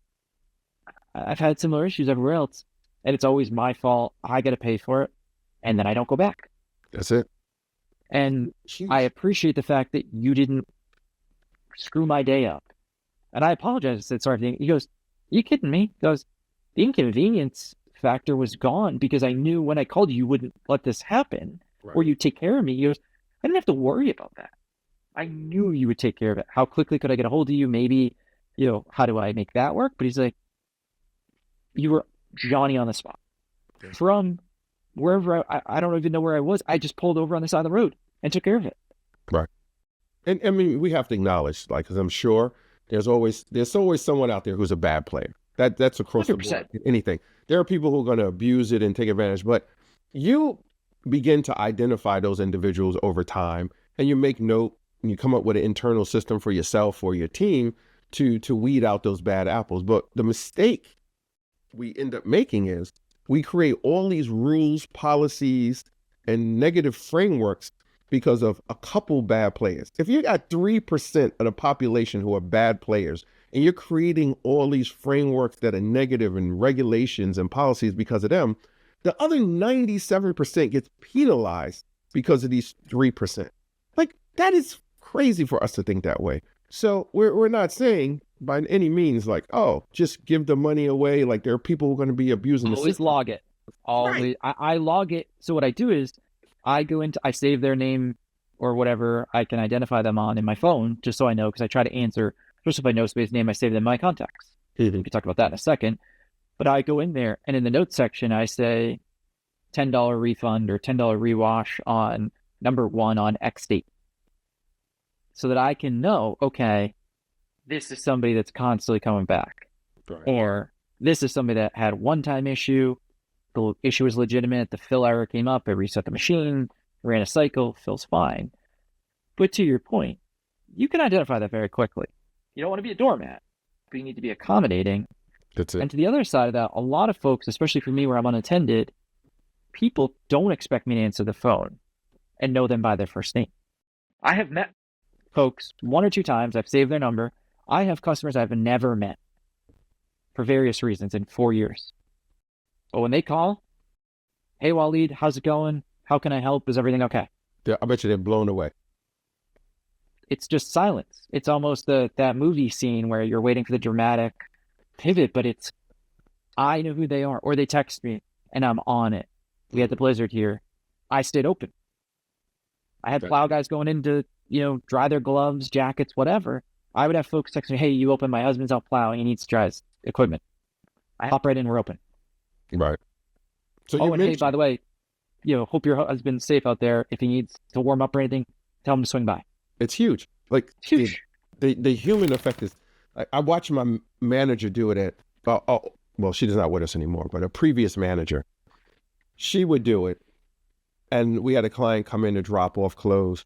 I've had similar issues everywhere else. And it's always my fault. I got to pay for it. And then I don't go back. That's it. And I appreciate the fact that you didn't screw my day up. And I apologize. I said, sorry. He goes, are you kidding me? He goes, the inconvenience factor was gone because I knew when I called you wouldn't let this happen, right, or you take care of me. He goes, I didn't have to worry about that. I knew you would take care of it. How quickly could I get a hold of you? Maybe, how do I make that work? But he's like, you were Johnny on the spot. Okay. From wherever I don't even know where I was. I just pulled over on the side of the road and took care of it. Right. And I mean, we have to acknowledge, like, because I'm sure there's always someone out there who's a bad player. That's across 100%. The board. Anything. There are people who are going to abuse it and take advantage, but you begin to identify those individuals over time, and you make note, and you come up with an internal system for yourself or your team to weed out those bad apples. But the mistake we end up making is we create all these rules, policies, and negative frameworks because of a couple bad players. If you got 3% of the population who are bad players, and you're creating all these frameworks that are negative and regulations and policies because of them, the other 97% gets penalized because of these 3%. Like, that is crazy for us to think that way. So we're not saying by any means like, oh, just give the money away. Like, there are people who are going to be abusing the system. Always log it. Always. Right. I log it. So what I do is I save their name or whatever I can identify them on in my phone, just so I know, because I try to answer. First, if I know somebody's name, I save them in my contacts. We can talk about that in a second. But I go in there, and in the notes section, I say $10 refund or $10 rewash on number 1 on X date. So that I can know, okay, this is somebody that's constantly coming back. Right. Or this is somebody that had one-time issue. The issue was legitimate. The fill error came up. I reset the machine, ran a cycle, fills fine. But to your point, you can identify that very quickly. You don't want to be a doormat, but you need to be accommodating That's it. And to the other side of that, a lot of folks, especially for me where I'm unattended, people don't expect me to answer the phone and know them by their first name. I have met folks 1 or 2 times. I've saved their number. I have customers I've never met for various reasons in 4 years. But when they call, hey, Waleed, how's it going? How can I help? Is everything okay? I bet you they're blown away. It's just silence. It's almost that movie scene where you're waiting for the dramatic pivot, but it's, I know who they are. Or they text me and I'm on it. We had the blizzard here. I stayed open. I had plow guys going in to, dry their gloves, jackets, whatever. I would have folks text me, hey, you open, my husband's out plowing. He needs to dry his equipment. I hop right in, we're open. Right. So and hey, by the way, hope your husband's safe out there. If he needs to warm up or anything, tell him to swing by. It's huge. Like, it's huge. The human effect is, I watched my manager do it at, well, she's not with us anymore, but a previous manager, she would do it. And we had a client come in to drop off clothes.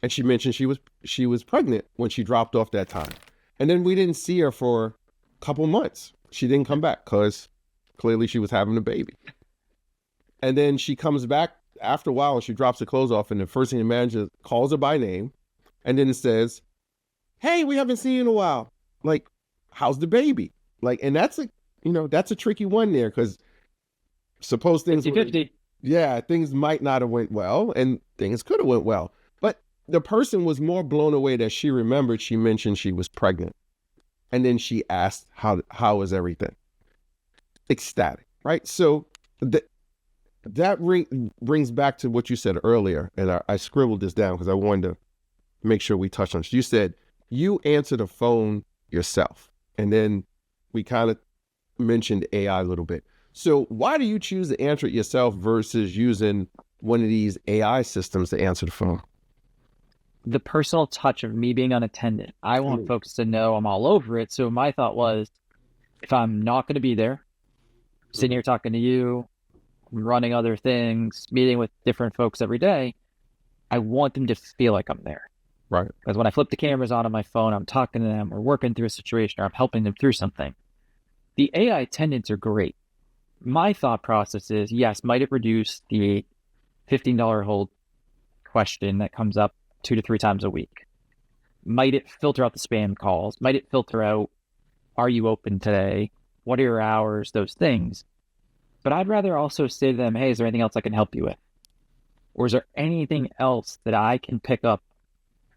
And she mentioned she was pregnant when she dropped off that time. And then we didn't see her for a couple months. She didn't come back because clearly she was having a baby. And then she comes back after a while and she drops the clothes off. And the first thing the manager calls her by name. And then it says, hey, we haven't seen you in a while. Like, how's the baby? Like, and that's a tricky one there because suppose things 50-50. Yeah, things might not have went well and things could have went well. But the person was more blown away that she remembered she mentioned she was pregnant. And then she asked, how is everything? Ecstatic, right? So that brings back to what you said earlier. And I scribbled this down because I wanted to make sure we touched on it. You said you answer the phone yourself. And then we kind of mentioned AI a little bit. So why do you choose to answer it yourself versus using one of these AI systems to answer the phone? The personal touch of me being unattended. I want folks to know I'm all over it. So my thought was, if I'm not going to be there, sitting here talking to you, running other things, meeting with different folks every day, I want them to feel like I'm there. Right. Because when I flip the cameras on my phone, I'm talking to them or working through a situation or I'm helping them through something. The AI attendants are great. My thought process is, yes, might it reduce the $15 hold question that comes up 2 to 3 times a week? Might it filter out the spam calls? Might it filter out, are you open today? What are your hours? Those things. But I'd rather also say to them, hey, is there anything else I can help you with? Or is there anything else that I can pick up?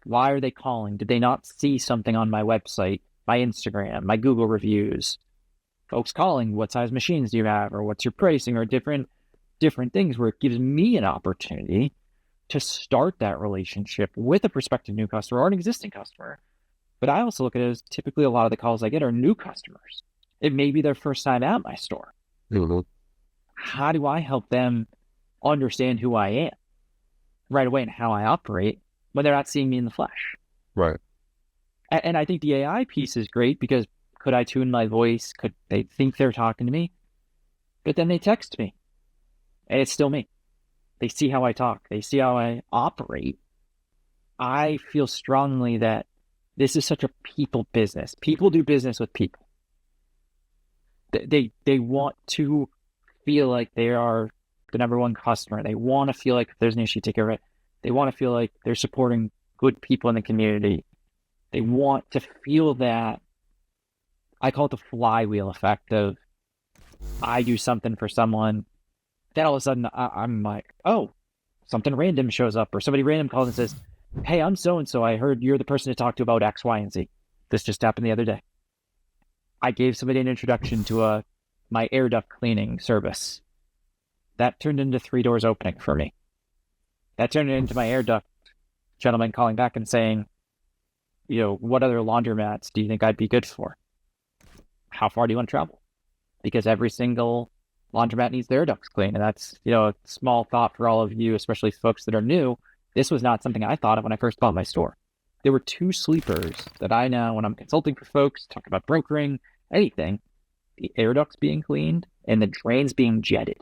Why are they calling? Did they not see something on my website, my Instagram, my Google reviews? Folks calling, what size machines do you have? Or what's your pricing? Or different things where it gives me an opportunity to start that relationship with a prospective new customer or an existing customer. But I also look at it as typically a lot of the calls I get are new customers. It may be their first time at my store. Mm-hmm. How do I help them understand who I am right away and how I operate when they're not seeing me in the flesh? Right. And I think the AI piece is great because could I tune my voice? Could they think they're talking to me? But then they text me and it's still me. They see how I talk. They see how I operate. I feel strongly that this is such a people business. People do business with people. They want to feel like they are the number one customer. They want to feel like if there's an issue, take care of it. They want to feel like they're supporting good people in the community. They want to feel that, I call it the flywheel effect of, I do something for someone, then all of a sudden I'm like, oh, something random shows up or somebody random calls and says, hey, I'm so-and-so. I heard you're the person to talk to about X, Y, and Z. This just happened the other day. I gave somebody an introduction to my air duct cleaning service. That turned into 3 doors opening for me. That turned into my air duct gentleman calling back and saying, what other laundromats do you think I'd be good for? How far do you want to travel? Because every single laundromat needs their air ducts cleaned. And that's, a small thought for all of you, especially folks that are new. This was not something I thought of when I first bought my store. There were 2 sleepers that I now, when I'm consulting for folks, talking about brokering, anything, the air ducts being cleaned and the drains being jetted.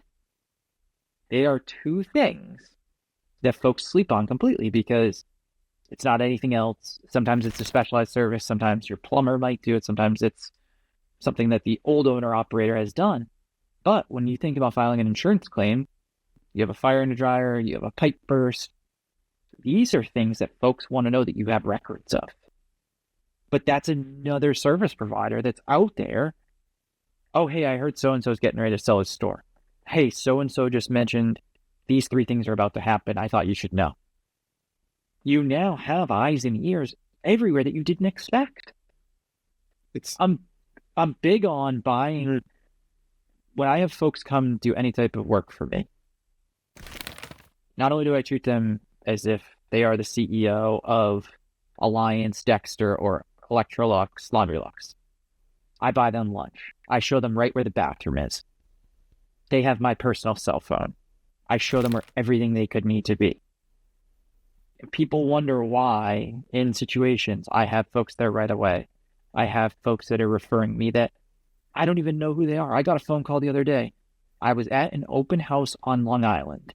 They are 2 things that folks sleep on completely because it's not anything else. Sometimes it's a specialized service. Sometimes your plumber might do it. Sometimes it's something that the old owner operator has done. But when you think about filing an insurance claim, you have a fire in the dryer, you have a pipe burst. These are things that folks want to know that you have records of. But that's another service provider that's out there. Oh, hey, I heard so-and-so's getting ready to sell his store. Hey, so-and-so just mentioned these 3 things are about to happen. I thought you should know. You now have eyes and ears everywhere that you didn't expect. I'm big on buying. When I have folks come do any type of work for me, not only do I treat them as if they are the CEO of Alliance, Dexter, or Electrolux, Laundrolux, I buy them lunch. I show them right where the bathroom is. They have my personal cell phone. I show them where everything they could need to be. People wonder why, in situations, I have folks there right away. I have folks that are referring me that I don't even know who they are. I got a phone call the other day. I was at an open house on Long Island.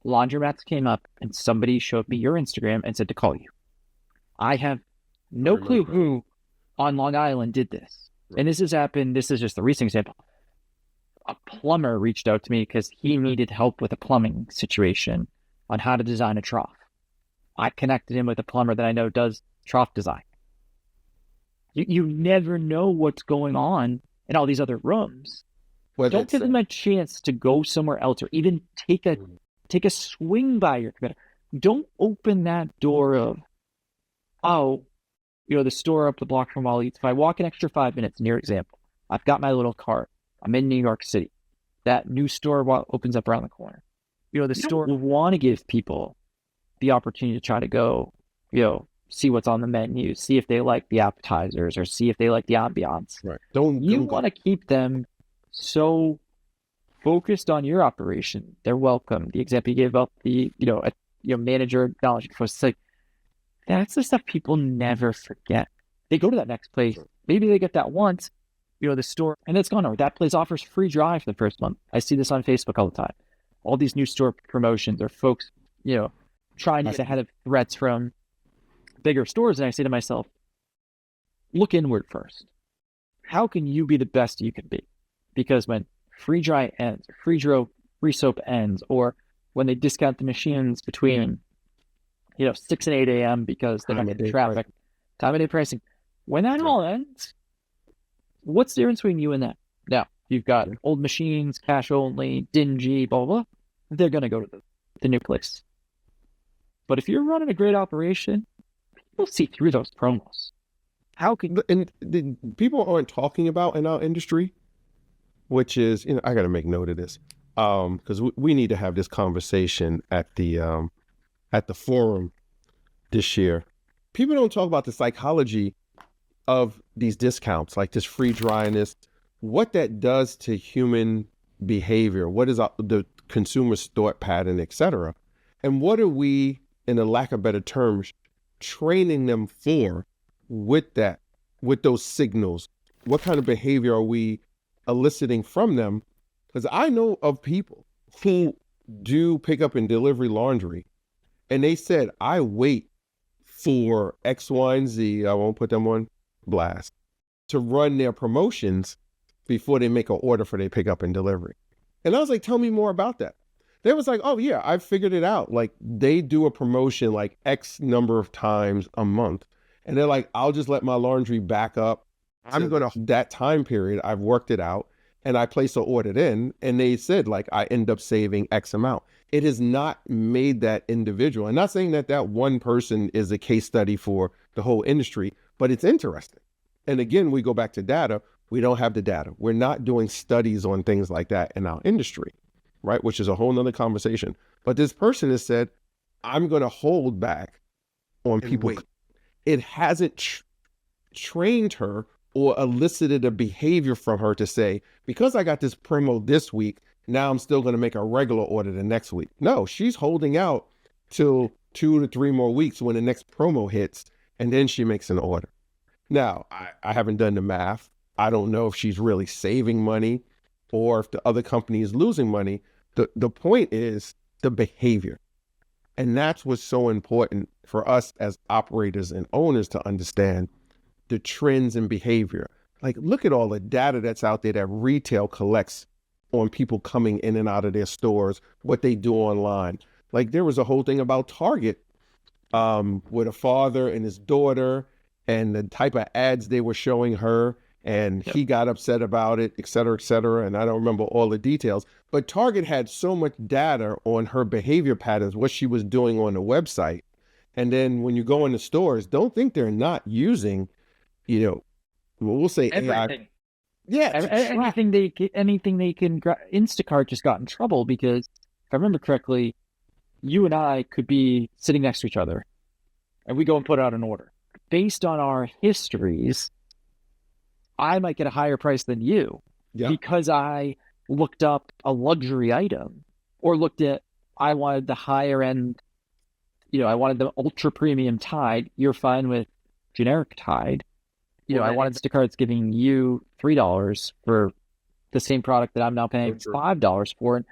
Laundromats came up and somebody showed me your Instagram and said to call you. I have no clue who on Long Island did this. And this has happened. This is just a recent example. A plumber reached out to me because he needed help with a plumbing situation on how to design a trough. I connected him with a plumber that I know does trough design. You never know what's going on in all these other rooms. Don't give them a chance to go somewhere else or even take a swing by your computer. Don't open that door of, the store up the block from Waleed. If I walk an extra 5 minutes, near example, I've got my little cart. I'm in New York City. That new store opens up around the corner. The store will want to give people the opportunity to try to go, see what's on the menu, see if they like the appetizers or see if they like the ambiance. Right. You want to keep them so focused on your operation. They're welcome. The example you gave about the, manager acknowledging for us, that's the stuff people never forget. They go to that next place. Sure. Maybe they get that once, the store, and it's gone over. That place offers free drive for the first month. I see this on Facebook all the time. All these new store promotions or folks, trying to get ahead of threats from bigger stores. And I say to myself, look inward first. How can you be the best you can be? Because when free dry ends, or free soap ends, or when they discount the machines between 6 and 8 a.m. because they're not getting traffic, time of day pricing. When that all ends, what's the difference between you and that? Now, you've got old machines, cash only, dingy, blah, blah, blah. They're going to go to the new place. But if you're running a great operation, people see through those promos. How can the people aren't talking about in our industry, which is, I got to make note of this, because we need to have this conversation at the forum this year. People don't talk about the psychology of these discounts, like this free dryness, what that does to human behavior, what is the consumer's thought pattern, etc. And what are we, in a lack of better terms, training them for with those signals? What kind of behavior are we eliciting from them? Because I know of people who do pick up and delivery laundry, and they said, I wait for X, Y, and Z, I won't put them on blast, to run their promotions before they make an order for their pickup and delivery. And I was like, tell me more about that. They was like, oh yeah, I figured it out. Like, they do a promotion like X number of times a month. And they're like, I'll just let my laundry back up. That time period, I've worked it out, and I place an order in, and they said, like, I end up saving X amount. It has not made that individual. I'm not saying that one person is a case study for the whole industry, but it's interesting. And again, we go back to data. We don't have the data. We're not doing studies on things like that in our industry, right? Which is a whole nother conversation. But this person has said, I'm going to hold back on people. Wait. It hasn't trained her or elicited a behavior from her to say, because I got this promo this week, now I'm still going to make a regular order the next week. No, she's holding out till 2 to 3 more weeks when the next promo hits, and then she makes an order. Now, I haven't done the math. I don't know if she's really saving money or if the other company is losing money. The point is the behavior. And that's what's so important for us as operators and owners to understand the trends in behavior. Like, look at all the data that's out there that retail collects on people coming in and out of their stores, what they do online. Like, there was a whole thing about Target with a father and his daughter and the type of ads they were showing her. And he got upset about it, et cetera, et cetera. And I don't remember all the details. But Target had so much data on her behavior patterns, what she was doing on the website. And then when you go in the stores, don't think they're not using, we'll say everything. AI. Yeah. Anything they can. Instacart just got in trouble because, if I remember correctly, you and I could be sitting next to each other and we go and put out an order. Based on our histories, I might get a higher price than you because I looked up a luxury item or I wanted the higher end, I wanted the ultra premium Tide. You're fine with generic Tide. I wanted Instacart's giving you $3 for the same product that I'm now paying $5 for.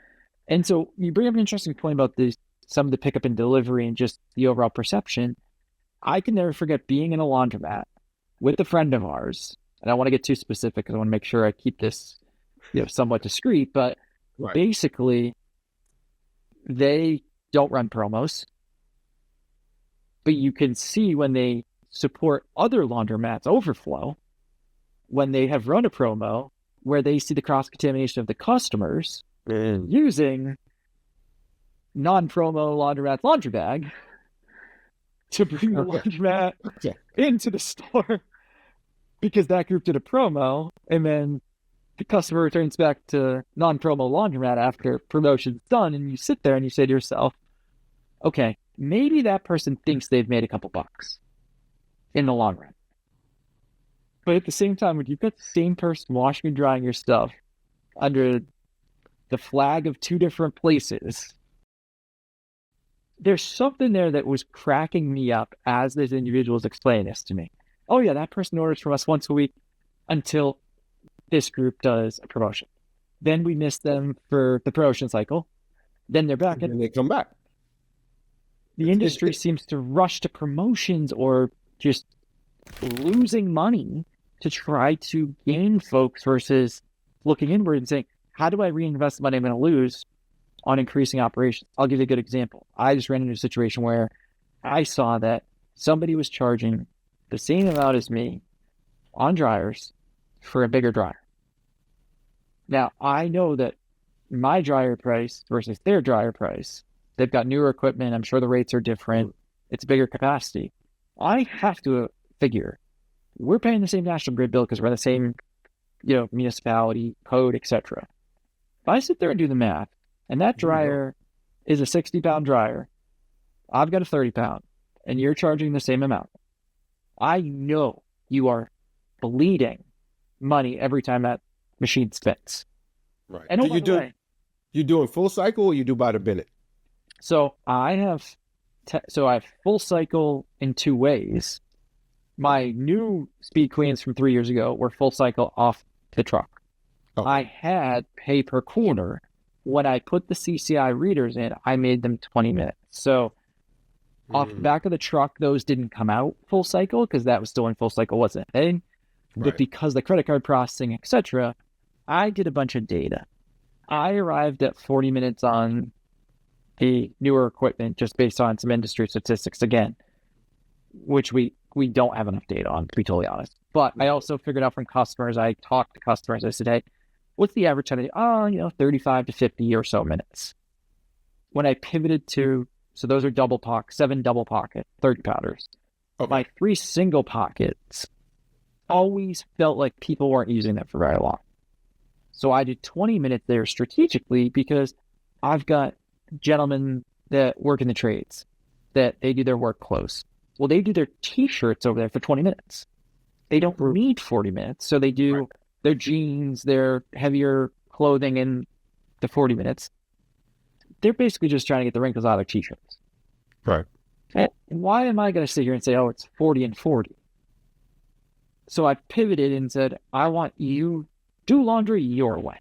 And so you bring up an interesting point about some of the pickup and delivery and just the overall perception. I can never forget being in a laundromat with a friend of ours. And I don't want to get too specific because I want to make sure I keep this somewhat discreet. But basically, they don't run promos. But you can see when they support other laundromats overflow, when they have run a promo where they see the cross-contamination of the customers using non-promo laundromat laundry bag to bring the laundromat into the store. Because that group did a promo, and then the customer returns back to non-promo laundromat after promotion's done, and you sit there and you say to yourself, okay, maybe that person thinks they've made a couple bucks in the long run. But at the same time, when you've got the same person washing and drying your stuff under the flag of two different places, there's something there that was cracking me up as this individual was explaining this to me. Oh yeah, that person orders from us once a week until this group does a promotion. Then we miss them for the promotion cycle. Then they're back. And they come back. The industry seems to rush to promotions or just losing money to try to gain folks versus looking inward and saying, how do I reinvest the money I'm going to lose on increasing operations? I'll give you a good example. I just ran into a situation where I saw that somebody was charging the same amount as me on dryers for a bigger dryer. Now, I know that my dryer price versus their dryer price, they've got newer equipment. I'm sure the rates are different. It's a bigger capacity. I have to figure we're paying the same national grid bill because we're in the same, municipality, code, etc. If I sit there and do the math, and that dryer is a 60-pound dryer, I've got a 30-pound, and you're charging the same amount. I know you are bleeding money every time that machine spins. Right. And you doing full cycle or you do by the minute? So I have full cycle in two ways. My new Speed Queens from 3 years ago were full cycle off the truck. Okay. I had pay per corner. When I put the CCI readers in, I made them 20 minutes. So off the back of the truck, those didn't come out full cycle because that was still in full cycle, wasn't a thing. Right. But because the credit card processing, etc., I did a bunch of data. I arrived at 40 minutes on the newer equipment just based on some industry statistics, again, which we don't have enough data on, to be totally honest. But I also figured out from customers, I talked to customers, I said, hey, what's the average time? 35 to 50 or so minutes. When I pivoted to, so those are 7 double pocket, 30 pounders. Okay. My 3 single pockets always felt like people weren't using them for very long. So I did 20 minutes there strategically because I've got gentlemen that work in the trades that they do their work close. Well, they do their t-shirts over there for 20 minutes. They don't need 40 minutes. So they do their jeans, their heavier clothing in the 40 minutes. They're basically just trying to get the wrinkles out of their t-shirts. Right. And why am I going to sit here and say, oh, it's 40 and 40? So I pivoted and said, I want you do laundry your way.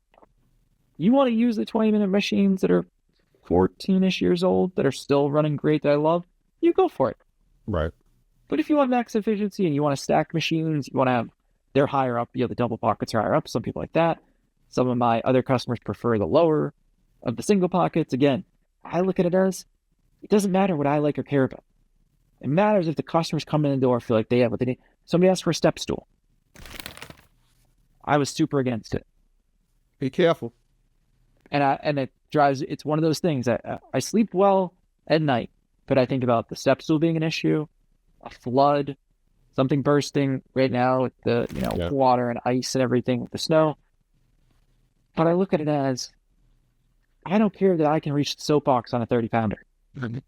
You want to use the 20-minute machines that are 14-ish years old that are still running great that I love, you go for it. Right. But if you want max efficiency and you want to stack machines, you want to have they're higher up, the double pockets are higher up, some people like that. Some of my other customers prefer the lower of the single pockets. Again, I look at it as, it doesn't matter what I like or care about. It matters if the customers come in the door, feel like they have what they need. Somebody asked for a step stool. I was super against it. Be careful. And it's one of those things that I sleep well at night, but I think about the step stool being an issue, a flood, something bursting right now with the water and ice and everything with the snow. But I look at it as, I don't care that I can reach the soapbox on a 30-pounder. Mm-hmm.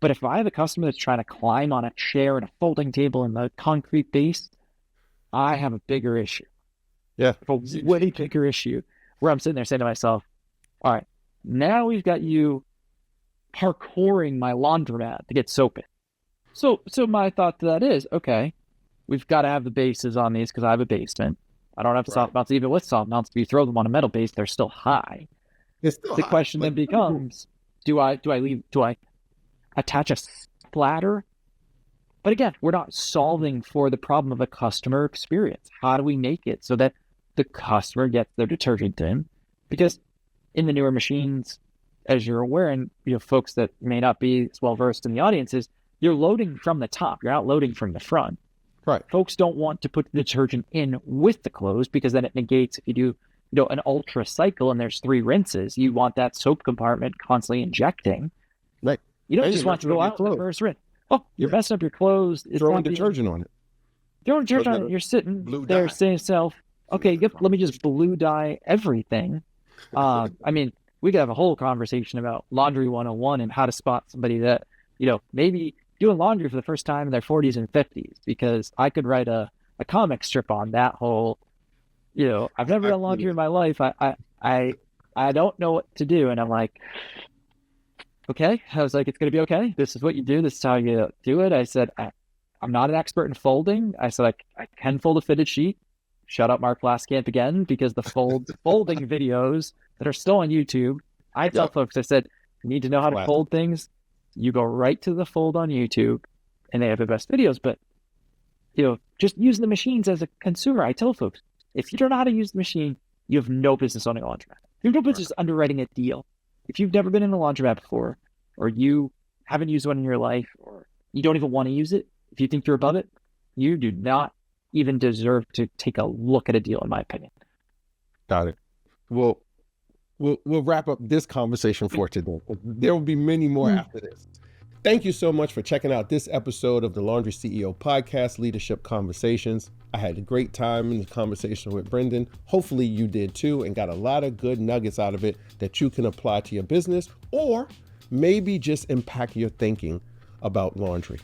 But if I have a customer that's trying to climb on a chair and a folding table and the concrete base, I have a bigger issue. Yeah. A way bigger issue, where I'm sitting there saying to myself, all right, now we've got you parkouring my laundromat to get soap in. So my thought to that is, okay, we've got to have the bases on these because I have a basement. I don't have soft mounts. Even with soft mounts, if you throw them on a metal base, they're still high. The question then becomes, do I attach a splatter? But again, we're not solving for the problem of a customer experience. How do we make it so that the customer gets their detergent in? Because in the newer machines, as you're aware, and folks that may not be as well versed in the audience, is you're loading from the top. You're not loading from the front. Right. Folks don't want to put the detergent in with the clothes because then it negates, if you do an ultra cycle and there's 3 rinses, you want that soap compartment constantly injecting. Right. You don't just want to go out in the first rinse. Oh, you're messing up your clothes. It's throwing detergent on it. Throwing detergent on it. You're sitting there saying to yourself, okay, let me just blue dye everything. I mean, we could have a whole conversation about laundry 101 and how to spot somebody that, maybe doing laundry for the first time in their 40s and 50s, because I could write a comic strip on that whole, I've never done laundry in my life. I don't know what to do. And I'm like, okay. I was like, it's going to be okay. This is what you do. This is how you do it. I said, I'm not an expert in folding. I said, I can fold a fitted sheet. Shout out Mark Laskamp again, because the folding videos that are still on YouTube, I tell folks, I said, you need to know how to fold things. You go right to the fold on YouTube and they have the best videos. But, just using the machines as a consumer, I tell folks, if you don't know how to use the machine, you have no business owning a laundromat. You have no business underwriting a deal. If you've never been in a laundromat before, or you haven't used one in your life, or you don't even want to use it, if you think you're above it, you do not even deserve to take a look at a deal, in my opinion. Got it. Well, we'll wrap up this conversation for today. There will be many more after this. Thank you so much for checking out this episode of the Laundry CEO Podcast, Leadership Conversations. I had a great time in the conversation with Brendan. Hopefully you did too, and got a lot of good nuggets out of it that you can apply to your business, or maybe just impact your thinking about laundry.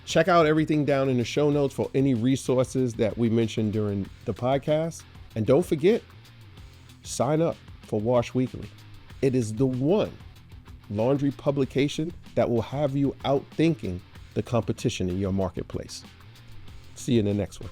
Check out everything down in the show notes for any resources that we mentioned during the podcast. And don't forget, sign up for Wash Weekly. It is the one laundry publication that will have you outthinking the competition in your marketplace. See you in the next one.